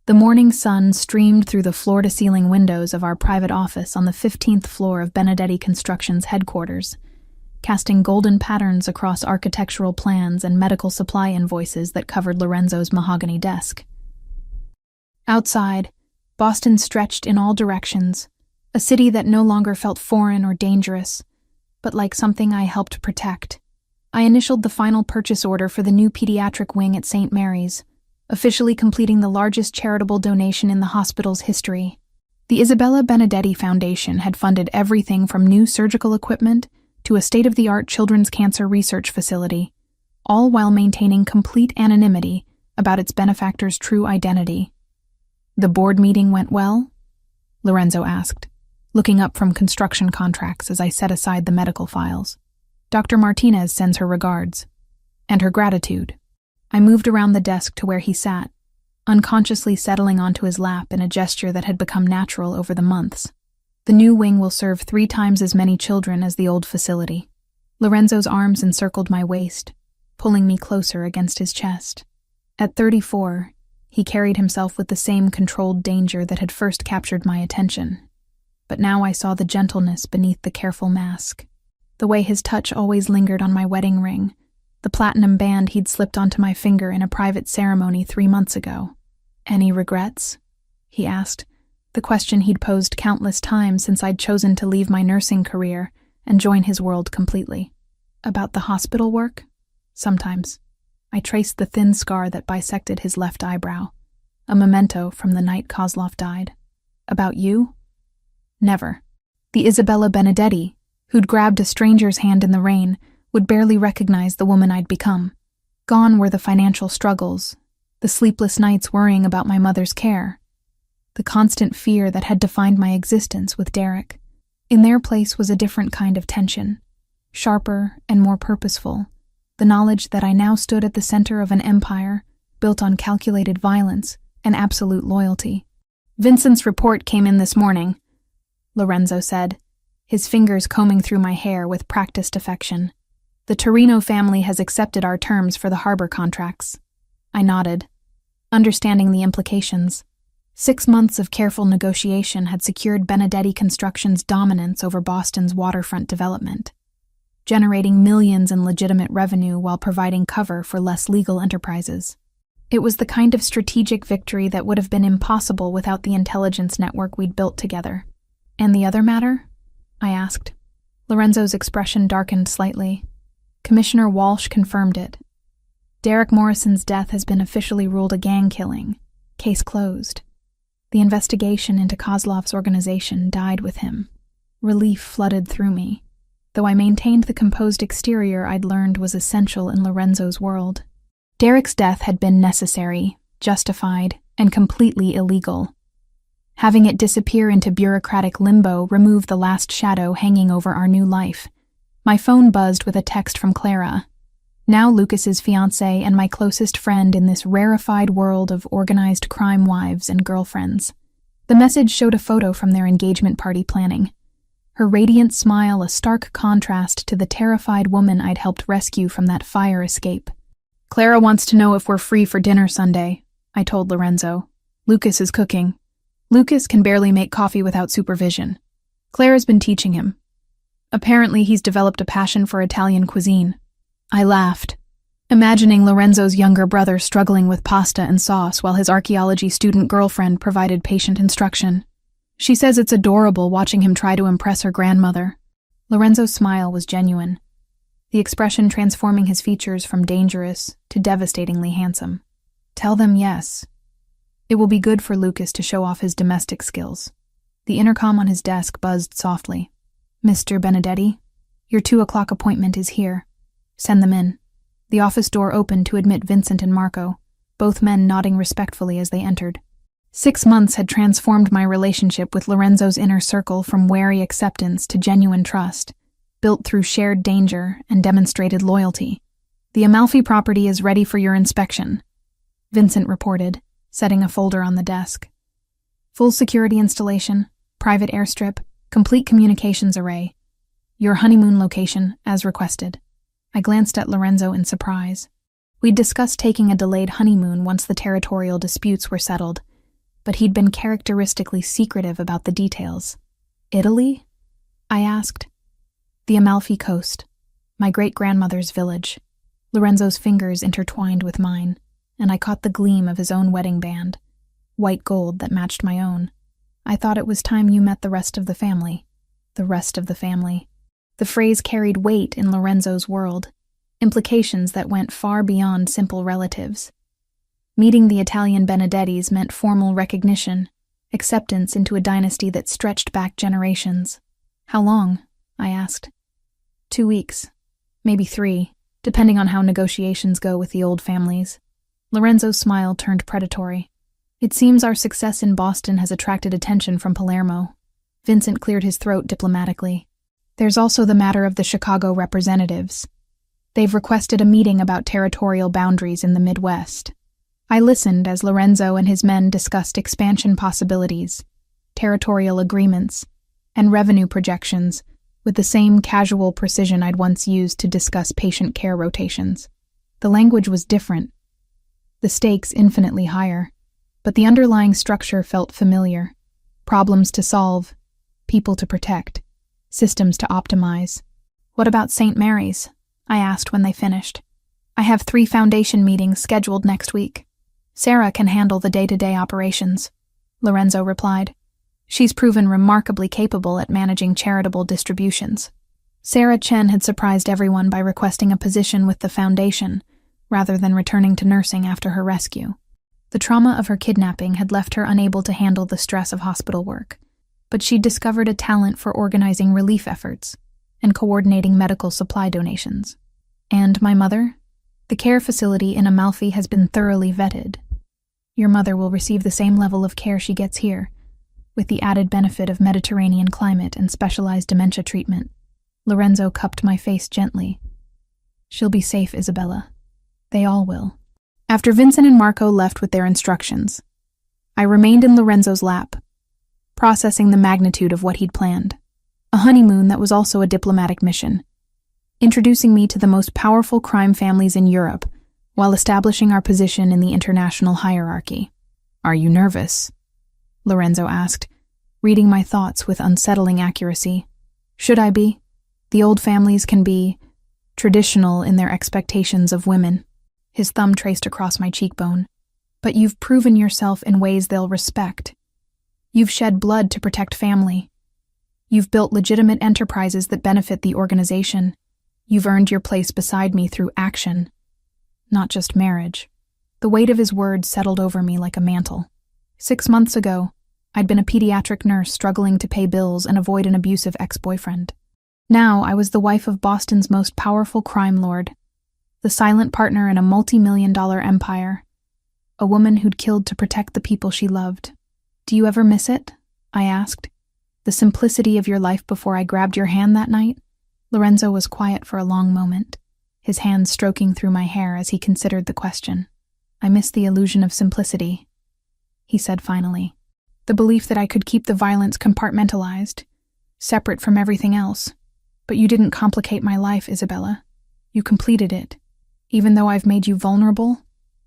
the morning sun streamed through the floor-to-ceiling windows of our private office on the 15th floor of Benedetti Construction's headquarters, casting golden patterns across architectural plans and medical supply invoices that covered Lorenzo's mahogany desk. Outside, Boston stretched in all directions, a city that no longer felt foreign or dangerous, but like something I helped protect. I initialed the final purchase order for the new pediatric wing at St. Mary's, officially completing the largest charitable donation in the hospital's history. The Isabella Benedetti Foundation had funded everything from new surgical equipment to a state-of-the-art children's cancer research facility, all while maintaining complete anonymity about its benefactor's true identity. "The board meeting went well?" Lorenzo asked, looking up from construction contracts as I set aside the medical files. "Dr. Martinez sends her regards, and her gratitude." I moved around the desk to where he sat, unconsciously settling onto his lap in a gesture that had become natural over the months. "The new wing will serve 3 times as many children as the old facility." Lorenzo's arms encircled my waist, pulling me closer against his chest. At 34, he carried himself with the same controlled danger that had first captured my attention. But now I saw the gentleness beneath the careful mask. The way his touch always lingered on my wedding ring, the platinum band he'd slipped onto my finger in a private ceremony 3 months ago. "Any regrets?" he asked, the question he'd posed countless times since I'd chosen to leave my nursing career and join his world completely. "About the hospital work?" "Sometimes." I traced the thin scar that bisected his left eyebrow, a memento from the night Kozlov died. "About you?" "Never." The Isabella Benedetti, who'd grabbed a stranger's hand in the rain, would barely recognize the woman I'd become. Gone were the financial struggles, the sleepless nights worrying about my mother's care, the constant fear that had defined my existence with Derek. In their place was a different kind of tension, sharper and more purposeful, the knowledge that I now stood at the center of an empire built on calculated violence and absolute loyalty. "Vincent's report came in this morning," Lorenzo said, his fingers combing through my hair with practiced affection. "The Torino family has accepted our terms for the harbor contracts." I nodded, understanding the implications. 6 months of careful negotiation had secured Benedetti Construction's dominance over Boston's waterfront development, generating millions in legitimate revenue while providing cover for less legal enterprises. It was the kind of strategic victory that would have been impossible without the intelligence network we'd built together. "And the other matter?" I asked. Lorenzo's expression darkened slightly. Commissioner Walsh confirmed it. "Derek Morrison's death has been officially ruled a gang killing. Case closed. The investigation into Kozlov's organization died with him." Relief flooded through me, though I maintained the composed exterior I'd learned was essential in Lorenzo's world. Derek's death had been necessary, justified, and completely illegal. Having it disappear into bureaucratic limbo removed the last shadow hanging over our new life. My phone buzzed with a text from Clara. Now Lucas's fiancée and my closest friend in this rarefied world of organized crime wives and girlfriends. The message showed a photo from their engagement party planning. Her radiant smile a stark contrast to the terrified woman I'd helped rescue from that fire escape. "Clara wants to know if we're free for dinner Sunday," I told Lorenzo. "Lucas is cooking. Lucas can barely make coffee without supervision. Clara's been teaching him. Apparently he's developed a passion for Italian cuisine." I laughed, imagining Lorenzo's younger brother struggling with pasta and sauce while his archaeology student girlfriend provided patient instruction. She says it's adorable watching him try to impress her grandmother. Lorenzo's smile was genuine, the expression transforming his features from dangerous to devastatingly handsome. "Tell them yes. It will be good for Lucas to show off his domestic skills." The intercom on his desk buzzed softly. "Mr. Benedetti, your 2:00 appointment is here. Send them in." The office door opened to admit Vincent and Marco, both men nodding respectfully as they entered. 6 months had transformed my relationship with Lorenzo's inner circle from wary acceptance to genuine trust, built through shared danger and demonstrated loyalty. "The Amalfi property is ready for your inspection," Vincent reported, setting a folder on the desk. "Full security installation, private airstrip, complete communications array. Your honeymoon location, as requested." I glanced at Lorenzo in surprise. We'd discussed taking a delayed honeymoon once the territorial disputes were settled, but he'd been characteristically secretive about the details. "Italy?" I asked. "The Amalfi Coast, my great-grandmother's village." Lorenzo's fingers intertwined with mine, and I caught the gleam of his own wedding band, white gold that matched my own. "I thought it was time you met the rest of the family." The rest of the family. The phrase carried weight in Lorenzo's world, implications that went far beyond simple relatives. Meeting the Italian Benedettis meant formal recognition, acceptance into a dynasty that stretched back generations. "How long?" I asked. 2 weeks, maybe 3, depending on how negotiations go with the old families. Lorenzo's smile turned predatory. "It seems our success in Boston has attracted attention from Palermo." Vincent cleared his throat diplomatically. "There's also the matter of the Chicago representatives. They've requested a meeting about territorial boundaries in the Midwest." I listened as Lorenzo and his men discussed expansion possibilities, territorial agreements, and revenue projections with the same casual precision I'd once used to discuss patient care rotations. The language was different, the stakes infinitely higher, but the underlying structure felt familiar. Problems to solve, people to protect, systems to optimize. "What about St. Mary's?" I asked when they finished. "I have 3 foundation meetings scheduled next week. Sarah can handle the day-to-day operations," Lorenzo replied. "She's proven remarkably capable at managing charitable distributions." Sarah Chen had surprised everyone by requesting a position with the foundation, rather than returning to nursing after her rescue. The trauma of her kidnapping had left her unable to handle the stress of hospital work, but she'd discovered a talent for organizing relief efforts and coordinating medical supply donations. "And my mother? The care facility in Amalfi has been thoroughly vetted. Your mother will receive the same level of care she gets here, with the added benefit of Mediterranean climate and specialized dementia treatment." Lorenzo cupped my face gently. "She'll be safe, Isabella. They all will." After Vincent and Marco left with their instructions, I remained in Lorenzo's lap, processing the magnitude of what he'd planned. A honeymoon that was also a diplomatic mission, introducing me to the most powerful crime families in Europe while establishing our position in the international hierarchy. "Are you nervous?" Lorenzo asked, reading my thoughts with unsettling accuracy. "Should I be? The old families can be traditional in their expectations of women." His thumb traced across my cheekbone. "But you've proven yourself in ways they'll respect. You've shed blood to protect family. You've built legitimate enterprises that benefit the organization. You've earned your place beside me through action, not just marriage." The weight of his words settled over me like a mantle. 6 months ago, I'd been a pediatric nurse struggling to pay bills and avoid an abusive ex-boyfriend. Now I was the wife of Boston's most powerful crime lord, the silent partner in a multi-million-dollar empire, a woman who'd killed to protect the people she loved. "Do you ever miss it?" I asked. "The simplicity of your life before I grabbed your hand that night?" Lorenzo was quiet for a long moment. his hand stroking through my hair as he considered the question. "I miss the illusion of simplicity," he said finally. "The belief that I could keep the violence compartmentalized, separate from everything else. But you didn't complicate my life, Isabella. You completed it. Even though I've made you vulnerable,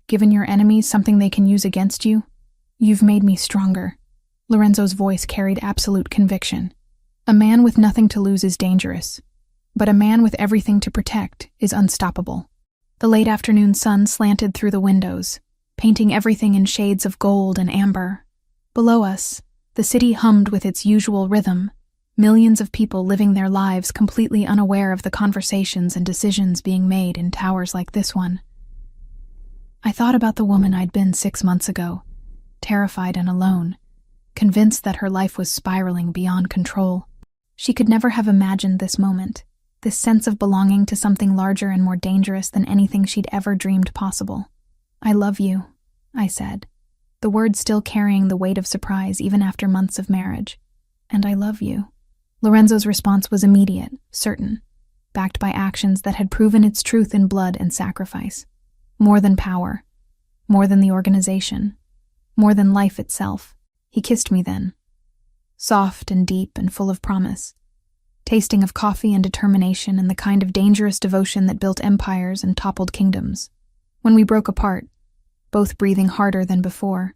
given your enemies something they can use against you, you've made me stronger." Lorenzo's voice carried absolute conviction. "A man with nothing to lose is dangerous, but a man with everything to protect is unstoppable." The late afternoon sun slanted through the windows, painting everything in shades of gold and amber. Below us, the city hummed with its usual rhythm, millions of people living their lives completely unaware of the conversations and decisions being made in towers like this one. I thought about the woman I'd been 6 months ago, terrified and alone, convinced that her life was spiraling beyond control. She could never have imagined this moment, this sense of belonging to something larger and more dangerous than anything she'd ever dreamed possible. "I love you," I said, the words still carrying the weight of surprise even after months of marriage. "And I love you." Lorenzo's response was immediate, certain, backed by actions that had proven its truth in blood and sacrifice. More than power, more than the organization, more than life itself. He kissed me then, soft and deep and full of promise, tasting of coffee and determination and the kind of dangerous devotion that built empires and toppled kingdoms. When we broke apart, both breathing harder than before,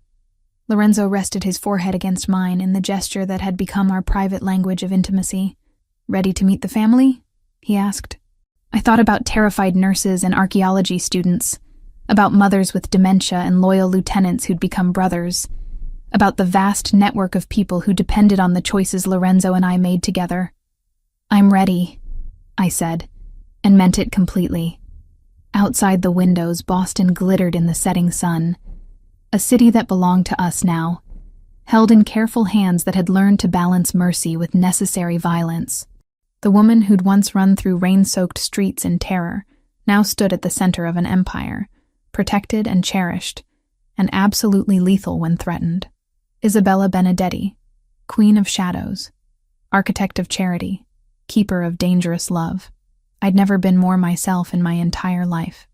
Lorenzo rested his forehead against mine in the gesture that had become our private language of intimacy. "Ready to meet the family?" he asked. I thought about terrified nurses and archaeology students, about mothers with dementia and loyal lieutenants who'd become brothers, about the vast network of people who depended on the choices Lorenzo and I made together. "I'm ready," I said, and meant it completely. Outside the windows, Boston glittered in the setting sun, a city that belonged to us now, held in careful hands that had learned to balance mercy with necessary violence. The woman who'd once run through rain-soaked streets in terror now stood at the center of an empire, protected and cherished, and absolutely lethal when threatened. Isabella Benedetti, Queen of Shadows, Architect of Charity, Keeper of Dangerous Love. I'd never been more myself in my entire life.